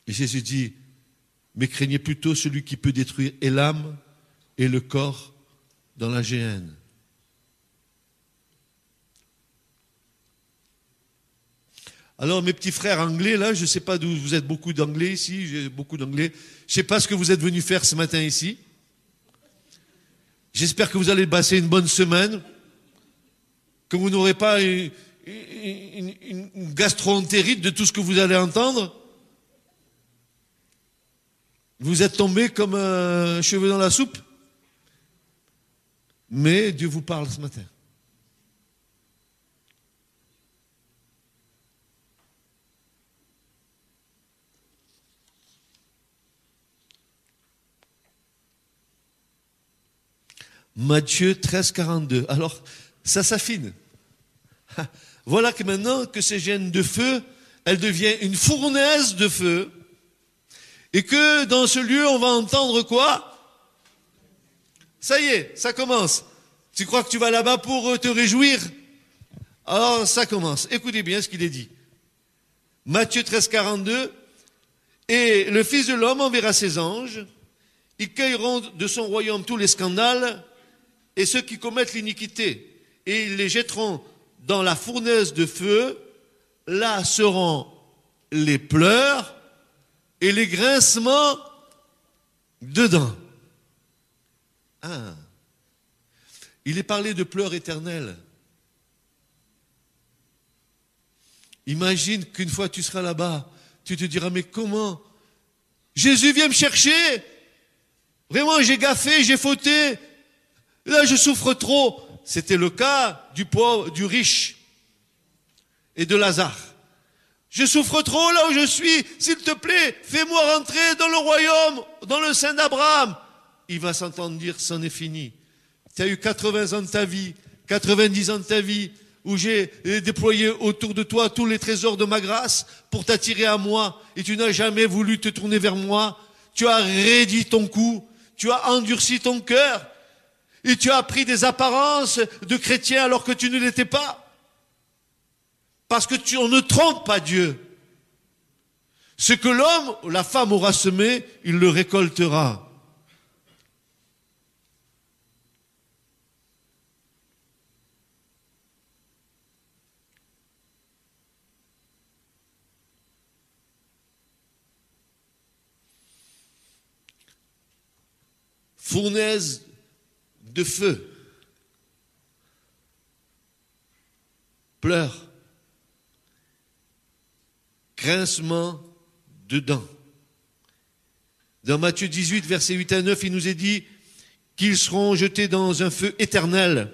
[SPEAKER 2] Et Jésus dit, mais craignez plutôt celui qui peut détruire et l'âme et le corps dans la géhenne. Alors mes petits frères anglais, là, je ne sais pas d'où vous êtes, beaucoup d'anglais ici, j'ai beaucoup d'anglais. Je ne sais pas ce que vous êtes venus faire ce matin ici. J'espère que vous allez passer une bonne semaine, que vous n'aurez pas une gastro-entérite de tout ce que vous allez entendre. Vous êtes tombés comme un cheveu dans la soupe. Mais Dieu vous parle ce matin. Matthieu 13, 42. Alors, ça s'affine. Voilà que maintenant que ces géhennes de feu, elle devient une fournaise de feu. Et que dans ce lieu, on va entendre quoi? Ça y est, ça commence. Tu crois que tu vas là-bas pour te réjouir? Alors, ça commence. Écoutez bien ce qu'il est dit. Matthieu 13, 42. Et le Fils de l'homme enverra ses anges. Ils cueilleront de son royaume tous les scandales et ceux qui commettent l'iniquité. Et ils les jetteront dans la fournaise de feu. Là seront les pleurs et les grincements dedans. Ah. Il est parlé de pleurs éternelles. Imagine qu'une fois tu seras là-bas, tu te diras, mais comment? Jésus vient me chercher. Vraiment, j'ai gaffé, j'ai fauté. Là, je souffre trop. C'était le cas du pauvre, du riche et de Lazare. Je souffre trop là où je suis. S'il te plaît, fais-moi rentrer dans le royaume, dans le sein d'Abraham. Il va s'entendre dire, c'en est fini. Tu as eu 80 ans de ta vie, 90 ans de ta vie, où j'ai déployé autour de toi tous les trésors de ma grâce pour t'attirer à moi, et tu n'as jamais voulu te tourner vers moi. Tu as raidi ton cou, tu as endurci ton cœur, et tu as pris des apparences de chrétien alors que tu ne l'étais pas. Parce que on ne trompe pas Dieu. Ce que l'homme ou la femme aura semé, il le récoltera. Fournaise de feu, pleurs, grincement de dents. Dans Matthieu 18, versets 8 à 9, il nous est dit qu'ils seront jetés dans un feu éternel.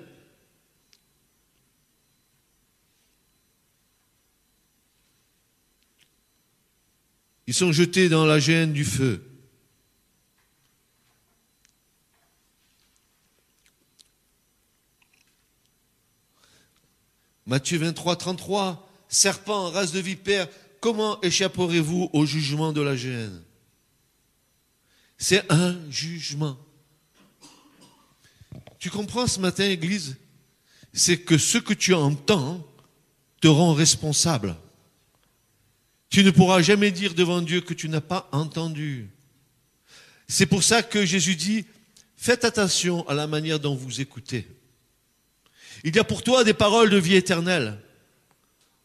[SPEAKER 2] Ils sont jetés dans la géhenne du feu. Matthieu 23, 33, serpent, race de vipère, comment échapperez-vous au jugement de la géhenne? C'est un jugement. Tu comprends ce matin, Église? c'est que ce que tu entends te rend responsable. Tu ne pourras jamais dire devant Dieu que tu n'as pas entendu. C'est pour ça que Jésus dit, faites attention à la manière dont vous écoutez. Il y a pour toi des paroles de vie éternelle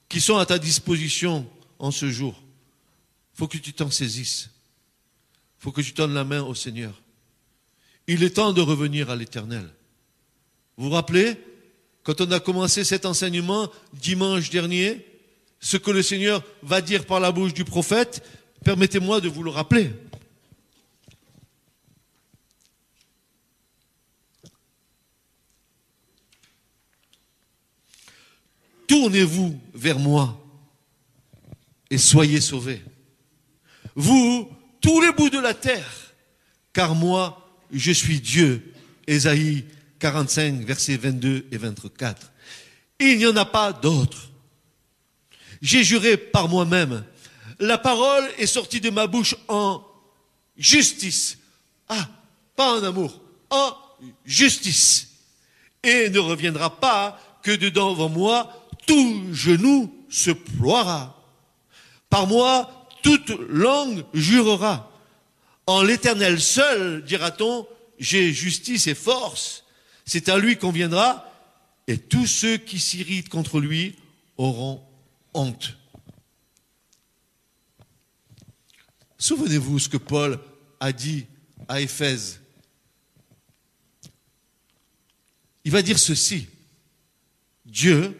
[SPEAKER 2] qui sont à ta disposition en ce jour. Il faut que tu t'en saisisses. Il faut que tu donnes la main au Seigneur. Il est temps de revenir à l'Éternel. Vous vous rappelez, quand on a commencé cet enseignement dimanche dernier, ce que le Seigneur va dire par la bouche du prophète, permettez-moi de vous le rappeler. Tournez-vous vers moi et soyez sauvés. Vous, tous les bouts de la terre, car moi, je suis Dieu. Ésaïe 45, versets 22 et 24. Il n'y en a pas d'autre. J'ai juré par moi-même. La parole est sortie de ma bouche en justice. Ah, pas en amour, en justice. Et ne reviendra pas que devant moi, tout genou se ploiera. Par moi, toute langue jurera. En l'Éternel seul, dira-t-on, j'ai justice et force. C'est à lui qu'on viendra, et tous ceux qui s'irritent contre lui auront honte. Souvenez-vous ce que Paul a dit à Éphèse. Il va dire ceci. Dieu,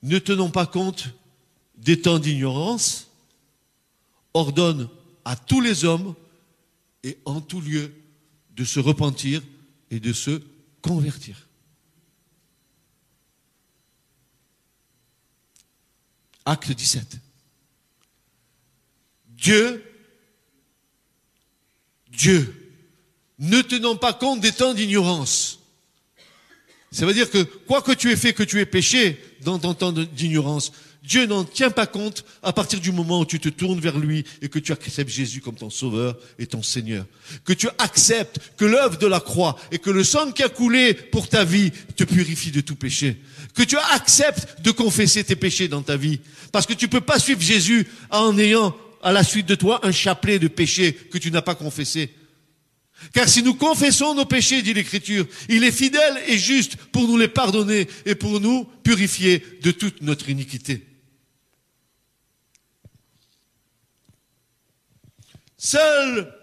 [SPEAKER 2] ne tenant pas compte des temps d'ignorance, ordonne à tous les hommes et en tout lieu de se repentir et de se convertir. Acte 17. Dieu, ne tenant pas compte des temps d'ignorance. Ça veut dire que quoi que tu aies fait, que tu aies péché dans ton temps d'ignorance, Dieu n'en tient pas compte à partir du moment où tu te tournes vers lui et que tu acceptes Jésus comme ton sauveur et ton Seigneur. Que tu acceptes que l'œuvre de la croix et que le sang qui a coulé pour ta vie te purifie de tout péché. Que tu acceptes de confesser tes péchés dans ta vie. Parce que tu ne peux pas suivre Jésus en ayant à la suite de toi un chapelet de péchés que tu n'as pas confessé. Car si nous confessons nos péchés, dit l'Écriture, il est fidèle et juste pour nous les pardonner et pour nous purifier de toute notre iniquité. Seul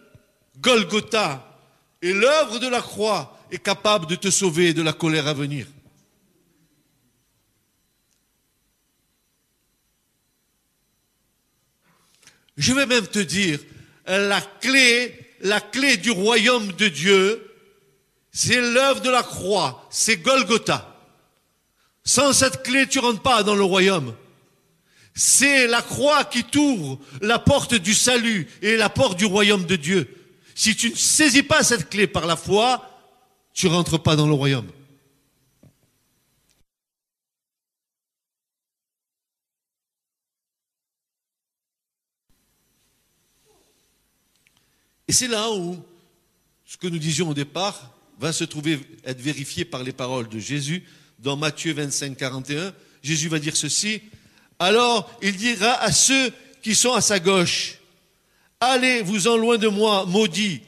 [SPEAKER 2] Golgotha et l'œuvre de la croix est capable de te sauver de la colère à venir. Je vais même te dire, la clé du royaume de Dieu, c'est l'œuvre de la croix, c'est Golgotha. Sans cette clé, tu ne rentres pas dans le royaume. C'est la croix qui t'ouvre la porte du salut et la porte du royaume de Dieu. Si tu ne saisis pas cette clé par la foi, tu ne rentres pas dans le royaume. Et c'est là où ce que nous disions au départ va se trouver être vérifié par les paroles de Jésus. Dans Matthieu 25, 41, Jésus va dire ceci. Alors il dira à ceux qui sont à sa gauche, allez-vous-en loin de moi, maudits,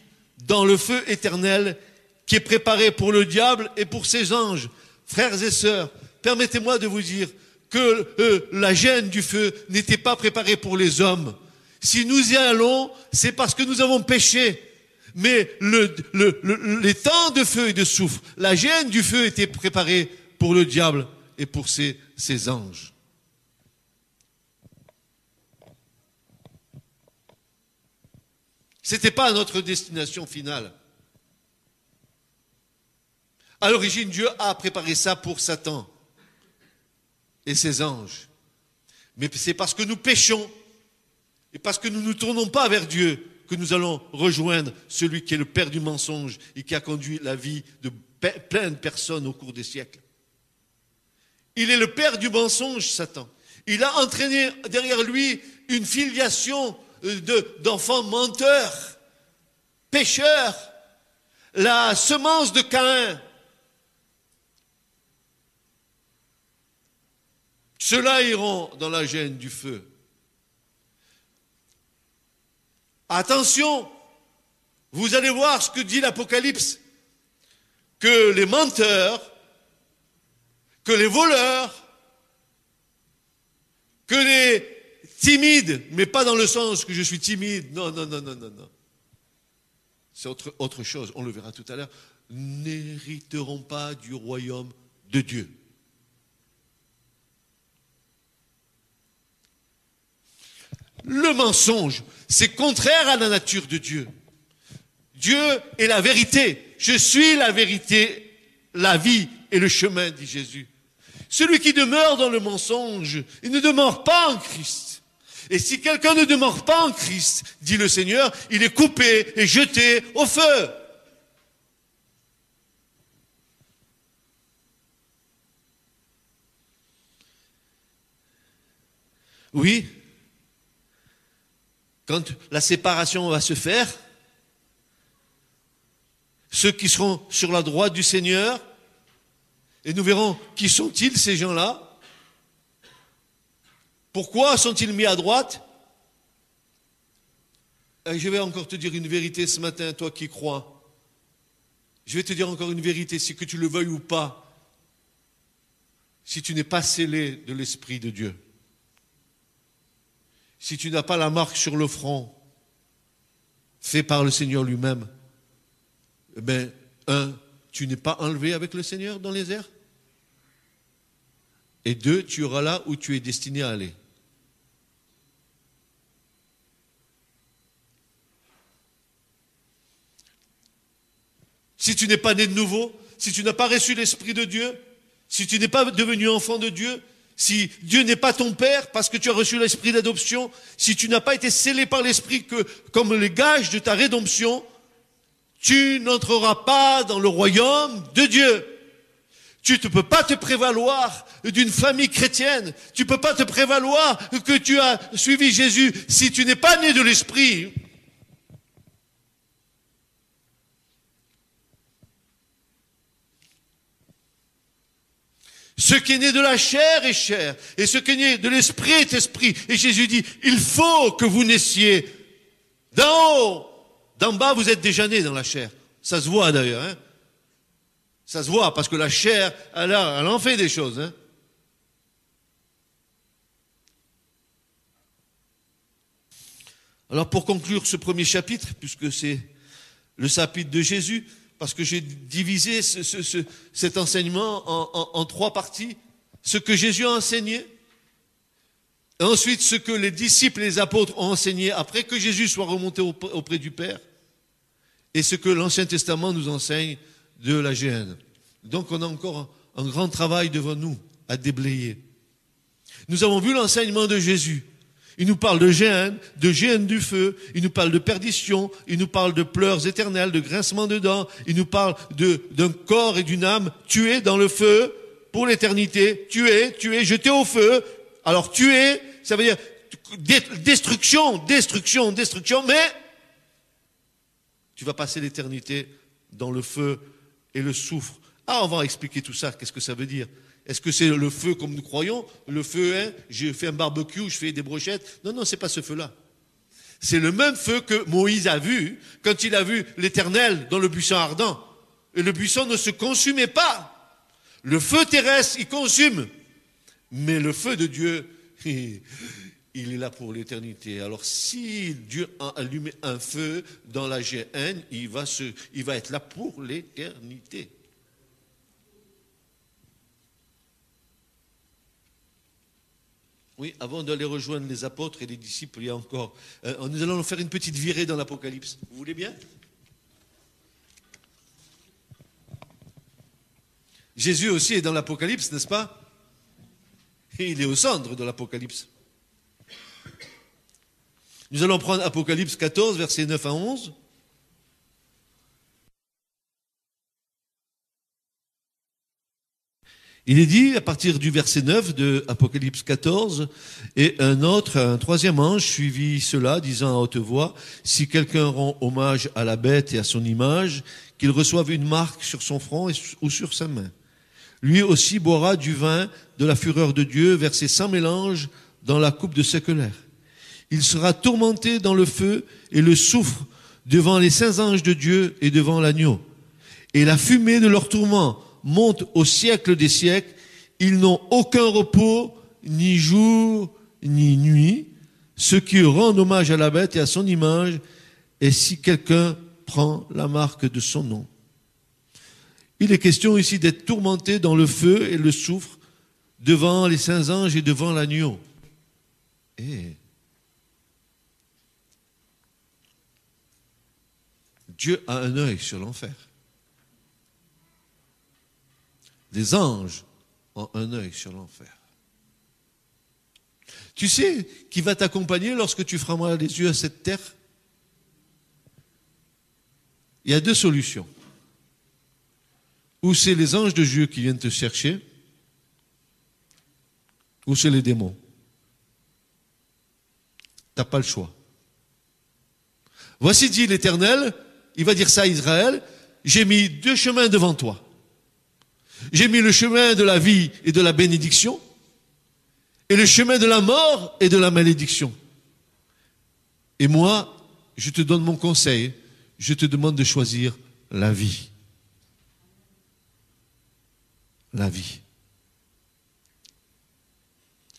[SPEAKER 2] dans le feu éternel qui est préparé pour le diable et pour ses anges. Frères et sœurs, permettez-moi de vous dire que la gêne du feu n'était pas préparée pour les hommes. Si nous y allons, c'est parce que nous avons péché. Mais les temps de feu et de soufre, la gêne du feu était préparée pour le diable et pour ses anges. Ce n'était pas notre destination finale. À l'origine, Dieu a préparé ça pour Satan et ses anges. Mais c'est parce que nous péchons et parce que nous ne nous tournons pas vers Dieu que nous allons rejoindre celui qui est le père du mensonge et qui a conduit la vie de plein de personnes au cours des siècles. Il est le père du mensonge, Satan. Il a entraîné derrière lui une filiation d'enfants menteurs, pécheurs, la semence de Caïn. ceux-là iront dans la gêne du feu. Attention, vous allez voir ce que dit l'Apocalypse, que les menteurs, que les voleurs, que les timides, mais pas dans le sens que je suis timide, non. C'est autre chose, on le verra tout à l'heure, n'hériteront pas du royaume de Dieu. Le mensonge, c'est contraire à la nature de Dieu. Dieu est la vérité. Je suis la vérité, la vie et le chemin, dit Jésus. Celui qui demeure dans le mensonge, il ne demeure pas en Christ. Et si quelqu'un ne demeure pas en Christ, dit le Seigneur, il est coupé et jeté au feu. Oui, quand la séparation va se faire, ceux qui seront sur la droite du Seigneur, et nous verrons qui sont-ils ces gens-là. Pourquoi sont-ils mis à droite? Et je vais encore te dire une vérité ce matin, toi qui crois. Je vais te dire encore une vérité, si que tu le veuilles ou pas, si tu n'es pas scellé de l'Esprit de Dieu, si tu n'as pas la marque sur le front, fait par le Seigneur lui-même, eh bien, tu n'es pas enlevé avec le Seigneur dans les airs. Et 2, tu iras là où tu es destiné à aller. Si tu n'es pas né de nouveau, si tu n'as pas reçu l'Esprit de Dieu, si tu n'es pas devenu enfant de Dieu, si Dieu n'est pas ton Père parce que tu as reçu l'Esprit d'adoption, si tu n'as pas été scellé par l'Esprit comme le gage de ta rédemption, tu n'entreras pas dans le royaume de Dieu. Tu ne peux pas te prévaloir d'une famille chrétienne. Tu ne peux pas te prévaloir que tu as suivi Jésus si tu n'es pas né de l'Esprit. Ce qui est né de la chair est chair, et ce qui est né de l'esprit est esprit. Et Jésus dit, il faut que vous naissiez d'en haut. D'en bas, vous êtes déjà nés dans la chair. Ça se voit d'ailleurs. Hein. Ça se voit, parce que la chair, elle en fait des choses. Hein. Alors pour conclure ce premier chapitre, puisque c'est le chapitre de Jésus, parce que j'ai divisé cet enseignement en 3 parties. Ce que Jésus a enseigné, et ensuite ce que les disciples et les apôtres ont enseigné après que Jésus soit remonté auprès du Père, et ce que l'Ancien Testament nous enseigne de la géhenne. Donc on a encore un grand travail devant nous à déblayer. Nous avons vu l'enseignement de Jésus. Il nous parle de géhenne du feu, il nous parle de perdition, il nous parle de pleurs éternels, de grincements de dents, il nous parle d'un corps et d'une âme tués dans le feu pour l'éternité, tués, jetés au feu. Alors tuer, ça veut dire destruction, mais tu vas passer l'éternité dans le feu et le soufre. Ah, on va expliquer tout ça, qu'est-ce que ça veut dire? Est-ce que c'est le feu comme nous croyons? Le feu, hein, je fais un barbecue, je fais des brochettes. Non, c'est pas ce feu-là. C'est le même feu que Moïse a vu quand il a vu l'Éternel dans le buisson ardent. Et le buisson ne se consumait pas. Le feu terrestre, il consume. Mais le feu de Dieu, il est là pour l'éternité. Alors si Dieu a allumé un feu dans la géhenne, il va être là pour l'éternité. Oui, avant d'aller rejoindre les apôtres et les disciples, il y a encore... nous allons faire une petite virée dans l'Apocalypse. Vous voulez bien? Jésus aussi est dans l'Apocalypse, n'est-ce pas? Et il est au centre de l'Apocalypse. Nous allons prendre Apocalypse 14, versets 9 à 11. Il est dit, à partir du verset 9 de Apocalypse 14, et un troisième ange suivit cela, disant à haute voix, si quelqu'un rend hommage à la bête et à son image, qu'il reçoive une marque sur son front ou sur sa main. Lui aussi boira du vin de la fureur de Dieu, versé sans mélange dans la coupe de sa colère. Il sera tourmenté dans le feu et le soufre devant les saints anges de Dieu et devant l'agneau. Et la fumée de leur tourment monte au siècle des siècles. Ils n'ont aucun repos, ni jour, ni nuit, ceux qui rendent hommage à la bête et à son image, et si quelqu'un prend la marque de son nom. Il est question ici d'être tourmenté dans le feu et le soufre devant les saints anges et devant l'agneau. Et Dieu a un œil sur l'enfer. Les anges ont un œil sur l'enfer. Tu sais qui va t'accompagner lorsque tu feras les yeux à cette terre? Il y a deux solutions. Ou c'est les anges de Dieu qui viennent te chercher, ou c'est les démons. Tu n'as pas le choix. Voici dit l'Éternel, il va dire ça à Israël, j'ai mis deux chemins devant toi. J'ai mis le chemin de la vie et de la bénédiction, et le chemin de la mort et de la malédiction. Et moi, je te donne mon conseil, je te demande de choisir la vie. La vie.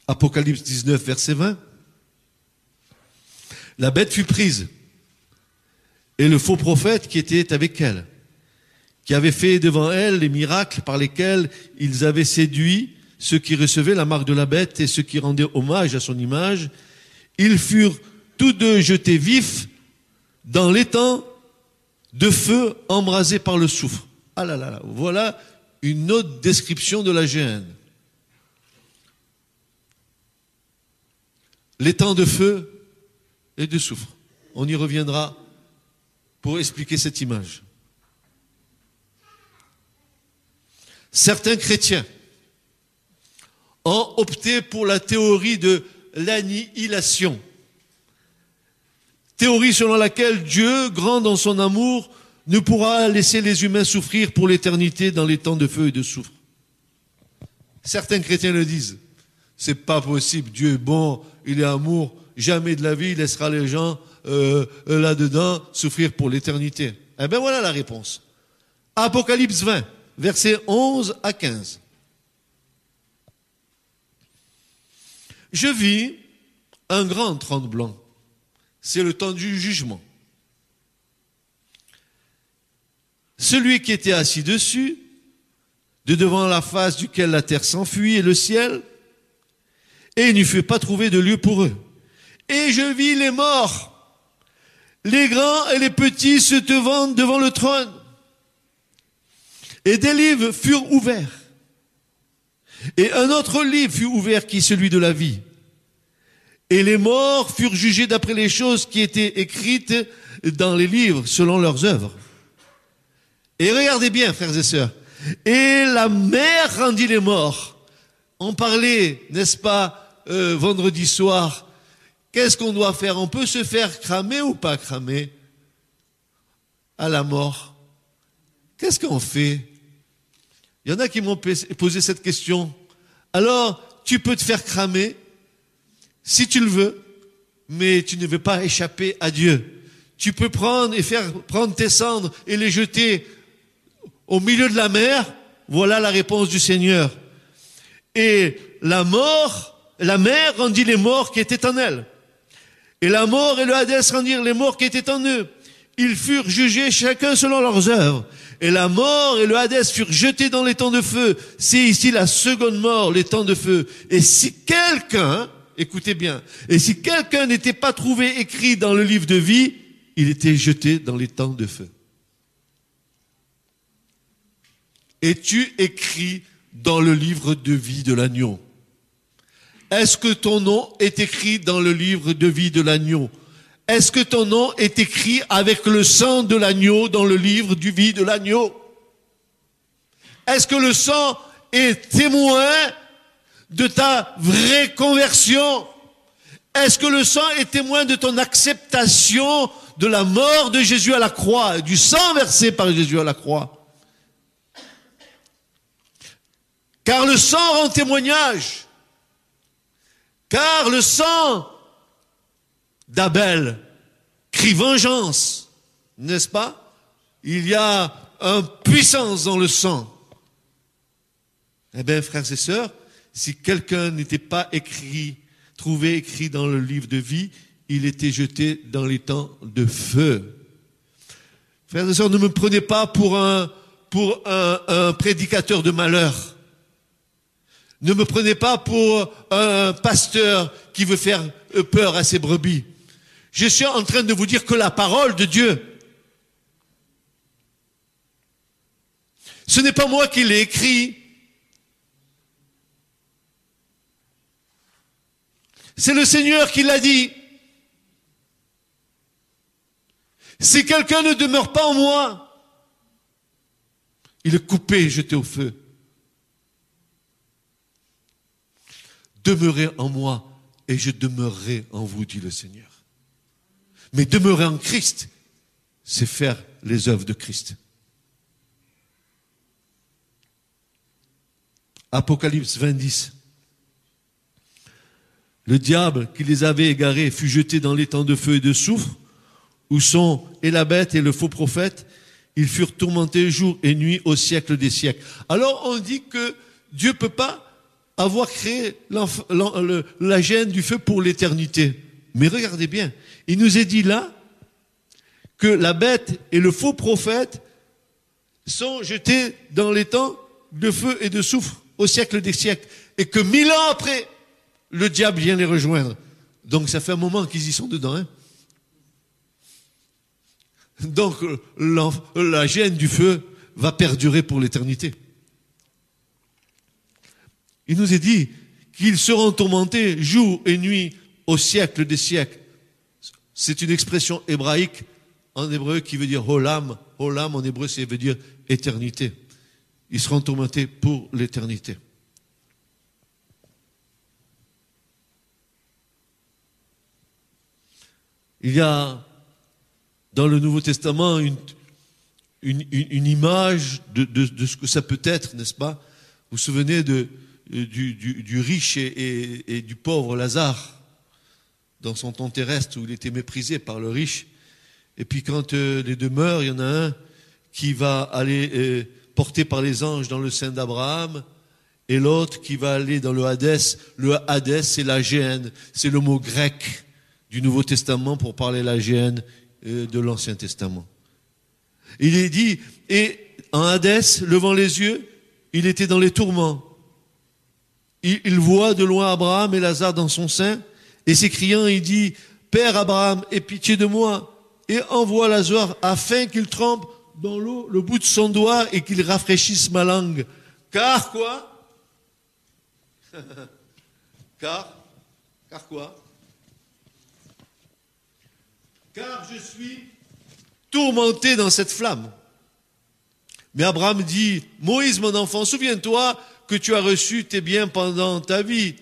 [SPEAKER 2] Apocalypse 19, verset 20. La bête fut prise, et le faux prophète qui était avec elle, qui avait fait devant elle les miracles par lesquels ils avaient séduit ceux qui recevaient la marque de la bête et ceux qui rendaient hommage à son image, ils furent tous deux jetés vifs dans l'étang de feu embrasé par le soufre. Ah là là là, voilà une autre description de la Géhenne. L'étang de feu et de soufre. On y reviendra pour expliquer cette image. Certains chrétiens ont opté pour la théorie de l'annihilation. Théorie selon laquelle Dieu, grand dans son amour, ne pourra laisser les humains souffrir pour l'éternité dans les temps de feu et de soufre. Certains chrétiens le disent. C'est pas possible. Dieu est bon, il est amour. Jamais de la vie, il laissera les gens là-dedans souffrir pour l'éternité. Eh bien voilà la réponse. Apocalypse 20, versets 11 à 15. Je vis un grand tremblement. C'est le temps du jugement. Celui qui était assis dessus, de devant la face duquel la terre s'enfuit et le ciel, et il n'y fut pas trouvé de lieu pour eux. Et je vis les morts, les grands et les petits se tenant devant le trône. Et des livres furent ouverts. Et un autre livre fut ouvert qui est celui de la vie. Et les morts furent jugés d'après les choses qui étaient écrites dans les livres selon leurs œuvres. Et regardez bien, frères et sœurs. Et la mer rendit les morts. On parlait, n'est-ce pas, vendredi soir. Qu'est-ce qu'on doit faire? On peut se faire cramer ou pas cramer à la mort? Qu'est-ce qu'on fait? Il y en a qui m'ont posé cette question. Alors, tu peux te faire cramer si tu le veux, mais tu ne veux pas échapper à Dieu. Tu peux prendre tes cendres et les jeter au milieu de la mer. Voilà la réponse du Seigneur. Et la mer rendit les morts qui étaient en elle. Et la mort et le Hadès rendirent les morts qui étaient en eux. Ils furent jugés chacun selon leurs œuvres. Et la mort et le Hadès furent jetés dans les temps de feu. C'est ici la seconde mort, les temps de feu. Et si quelqu'un, écoutez bien, et si quelqu'un n'était pas trouvé écrit dans le livre de vie, il était jeté dans les temps de feu. Es-tu écrit dans le livre de vie de l'agneau? Est-ce que ton nom est écrit dans le livre de vie de l'agneau? Est-ce que ton nom est écrit avec le sang de l'agneau dans le livre de vie de l'agneau? Est-ce que le sang est témoin de ta vraie conversion? Est-ce que le sang est témoin de ton acceptation de la mort de Jésus à la croix, du sang versé par Jésus à la croix? Car le sang rend témoignage. Car le sang d'Abel crie vengeance, n'est-ce pas? Il y a une puissance dans le sang. Eh bien, frères et sœurs, si quelqu'un n'était pas trouvé écrit dans le livre de vie, il était jeté dans les temps de feu. Frères et sœurs, ne me prenez pas pour un prédicateur de malheur. Ne me prenez pas pour un pasteur qui veut faire peur à ses brebis. Je suis en train de vous dire que la parole de Dieu, ce n'est pas moi qui l'ai écrit. C'est le Seigneur qui l'a dit. Si quelqu'un ne demeure pas en moi, il est coupé et jeté au feu. Demeurez en moi et je demeurerai en vous, dit le Seigneur. Mais demeurer en Christ, c'est faire les œuvres de Christ. Apocalypse 20:10. Le diable qui les avait égarés fut jeté dans les temps de feu et de soufre, où sont et la bête et le faux prophète. Ils furent tourmentés jour et nuit au siècle des siècles. Alors on dit que Dieu ne peut pas avoir créé la gêne du feu pour l'éternité. Mais regardez bien, il nous est dit là que la bête et le faux prophète sont jetés dans les temps de feu et de soufre au siècle des siècles. Et que 1000 ans après, le diable vient les rejoindre. Donc ça fait un moment qu'ils y sont dedans. Hein. Donc la gêne du feu va perdurer pour l'éternité. Il nous est dit qu'ils seront tourmentés jour et nuit au siècle des siècles. C'est une expression hébraïque en hébreu qui veut dire olam. Olam en hébreu, ça veut dire éternité. Ils seront tourmentés pour l'éternité. Il y a dans le Nouveau Testament une image de ce que ça peut être, n'est-ce pas? Vous vous souvenez du riche et du pauvre Lazare dans son temps terrestre où il était méprisé par le riche. Et puis quand les deux meurent, il y en a un qui va aller porté par les anges dans le sein d'Abraham et l'autre qui va aller dans le Hadès. Le Hadès, c'est la géhenne, c'est le mot grec du Nouveau Testament pour parler la géhenne de l'Ancien Testament. Il est dit, et en Hadès, levant les yeux, il était dans les tourments. Il voit de loin Abraham et Lazare dans son sein, et s'écriant, il dit, Père Abraham, aie pitié de moi, et envoie Lazare afin qu'il trempe dans l'eau le bout de son doigt et qu'il rafraîchisse ma langue. Car quoi? Car quoi? Car je suis tourmenté dans cette flamme. Mais Abraham dit, Moïse, mon enfant, souviens-toi que tu as reçu tes biens pendant ta vie.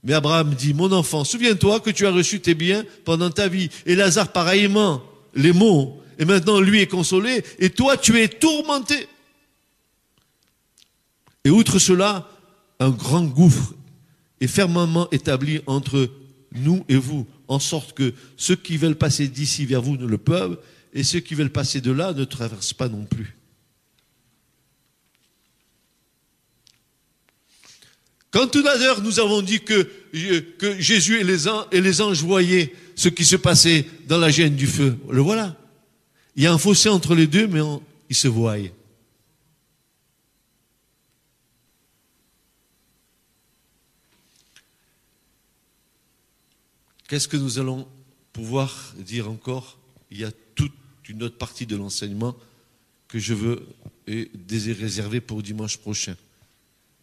[SPEAKER 2] Mais Abraham dit, mon enfant, souviens-toi que tu as reçu tes biens pendant ta vie. Et Lazare, pareillement, les mots. Et maintenant, lui est consolé. Et toi, tu es tourmenté. Et outre cela, un grand gouffre est fermement établi entre nous et vous, en sorte que ceux qui veulent passer d'ici vers vous ne le peuvent, et ceux qui veulent passer de là ne traversent pas non plus. Quand tout à l'heure nous avons dit que Jésus et les anges voyaient ce qui se passait dans la géhenne du feu, le voilà. Il y a un fossé entre les deux, mais ils se voient. Qu'est-ce que nous allons pouvoir dire encore? Il y a toute une autre partie de l'enseignement que je veux et désire réserver pour dimanche prochain.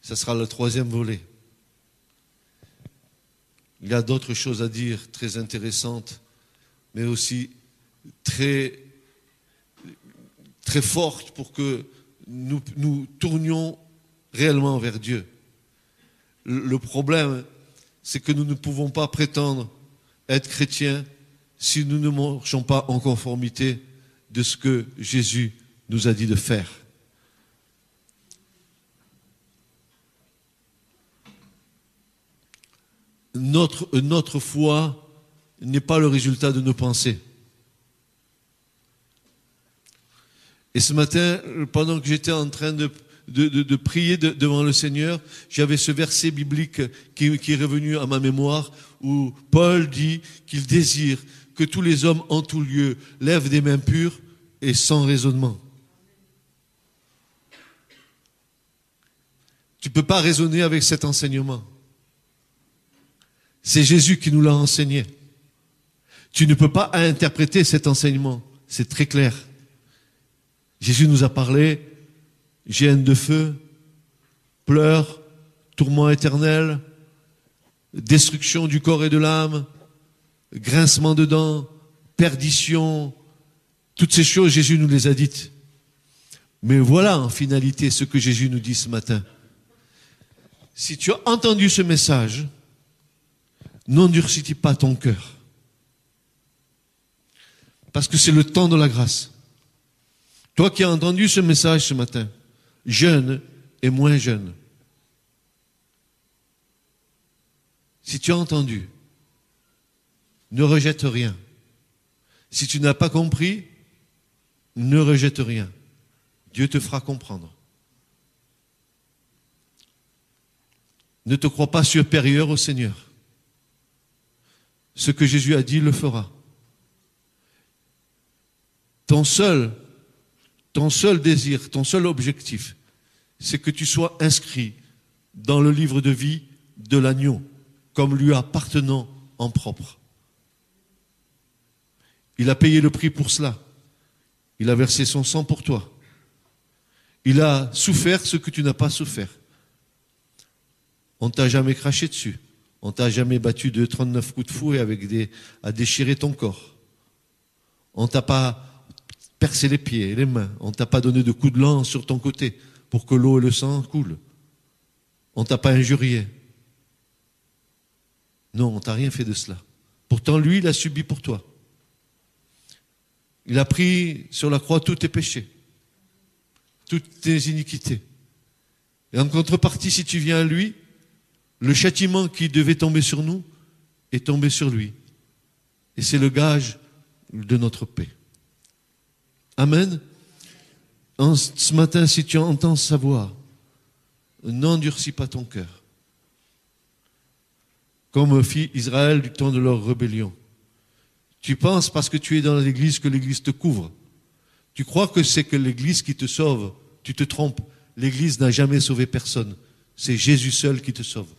[SPEAKER 2] Ça sera le 3e volet. Il y a d'autres choses à dire très intéressantes, mais aussi très, très fortes pour que nous tournions réellement vers Dieu. Le problème, c'est que nous ne pouvons pas prétendre être chrétiens si nous ne marchons pas en conformité de ce que Jésus nous a dit de faire. notre foi n'est pas le résultat de nos pensées. Et ce matin, pendant que j'étais en train de prier devant le Seigneur, j'avais ce verset biblique qui est revenu à ma mémoire, où Paul dit qu'il désire que tous les hommes en tout lieu lèvent des mains pures et sans raisonnement. Tu ne peux pas raisonner avec cet enseignement. C'est Jésus qui nous l'a enseigné. Tu ne peux pas interpréter cet enseignement. C'est très clair. Jésus nous a parlé, géhenne de feu, pleurs, tourment éternel, destruction du corps et de l'âme, grincement de dents, perdition, toutes ces choses, Jésus nous les a dites. Mais voilà en finalité ce que Jésus nous dit ce matin. Si tu as entendu ce message, n'endurcis pas ton cœur. Parce que c'est le temps de la grâce. Toi qui as entendu ce message ce matin, jeune et moins jeune, si tu as entendu, ne rejette rien. Si tu n'as pas compris, ne rejette rien. Dieu te fera comprendre. Ne te crois pas supérieur au Seigneur. Ce que Jésus a dit, il le fera. Ton seul désir, ton seul objectif, c'est que tu sois inscrit dans le livre de vie de l'agneau, comme lui appartenant en propre. Il a payé le prix pour cela. Il a versé son sang pour toi. Il a souffert ce que tu n'as pas souffert. On ne t'a jamais craché dessus. On ne t'a jamais battu de 39 coups de fouet à déchirer ton corps. On ne t'a pas percé les pieds et les mains. On ne t'a pas donné de coups de lance sur ton côté pour que l'eau et le sang coulent. On ne t'a pas injurié. Non, on ne t'a rien fait de cela. Pourtant, lui, il a subi pour toi. Il a pris sur la croix tous tes péchés, toutes tes iniquités. Et en contrepartie, si tu viens à lui, le châtiment qui devait tomber sur nous est tombé sur lui. Et c'est le gage de notre paix. Amen. Ce matin, si tu entends sa voix, n'endurcis pas ton cœur. Comme fit Israël du temps de leur rébellion. Tu penses parce que tu es dans l'église que l'église te couvre. Tu crois que c'est que l'église qui te sauve. Tu te trompes. L'église n'a jamais sauvé personne. C'est Jésus seul qui te sauve.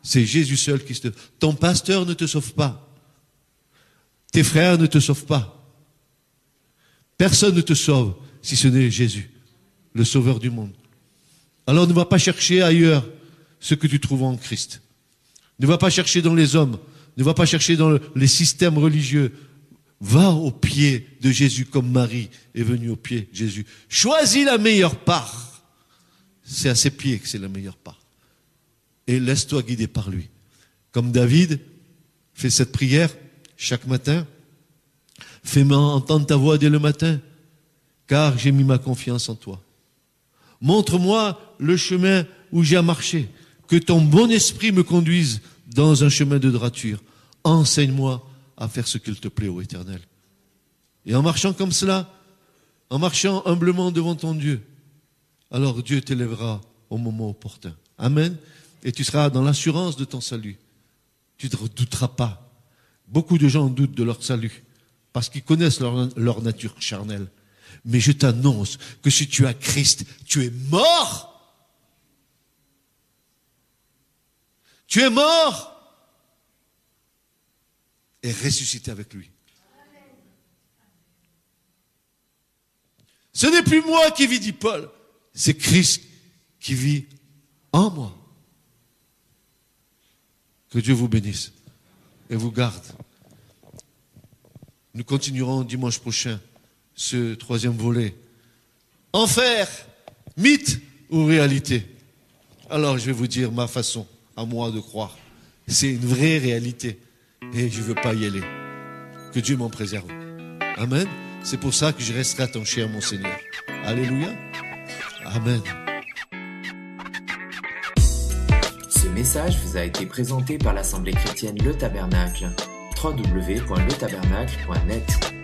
[SPEAKER 2] C'est Jésus seul qui te sauve. Ton pasteur ne te sauve pas. Tes frères ne te sauvent pas. Personne ne te sauve si ce n'est Jésus, le sauveur du monde. Alors ne va pas chercher ailleurs ce que tu trouves en Christ. Ne va pas chercher dans les hommes. Ne va pas chercher dans les systèmes religieux. Va au pied de Jésus comme Marie est venue au pied de Jésus. Choisis la meilleure part. C'est à ses pieds que c'est la meilleure part. Et laisse-toi guider par lui. Comme David fait cette prière chaque matin. Fais-moi entendre ta voix dès le matin, car j'ai mis ma confiance en toi. Montre-moi le chemin où j'ai à marcher. Que ton bon esprit me conduise dans un chemin de droiture. Enseigne-moi à faire ce qu'il te plaît, ô Éternel. Et en marchant comme cela, en marchant humblement devant ton Dieu, alors Dieu t'élèvera au moment opportun. Amen. Et tu seras dans l'assurance de ton salut. Tu ne douteras pas. Beaucoup de gens doutent de leur salut parce qu'ils connaissent leur nature charnelle. Mais je t'annonce que si tu as Christ, tu es mort. Tu es mort et ressuscité avec lui. Ce n'est plus moi qui vis, dit Paul, c'est Christ qui vit en moi. Que Dieu vous bénisse et vous garde. Nous continuerons dimanche prochain ce troisième volet. Enfer, mythe ou réalité? Alors je vais vous dire ma façon à moi de croire. C'est une vraie réalité et je ne veux pas y aller. Que Dieu m'en préserve. Amen. C'est pour ça que je resterai attaché à mon Seigneur. Alléluia. Amen.
[SPEAKER 1] message vous a été présenté par l'Assemblée chrétienne Le Tabernacle. www.letabernacle.net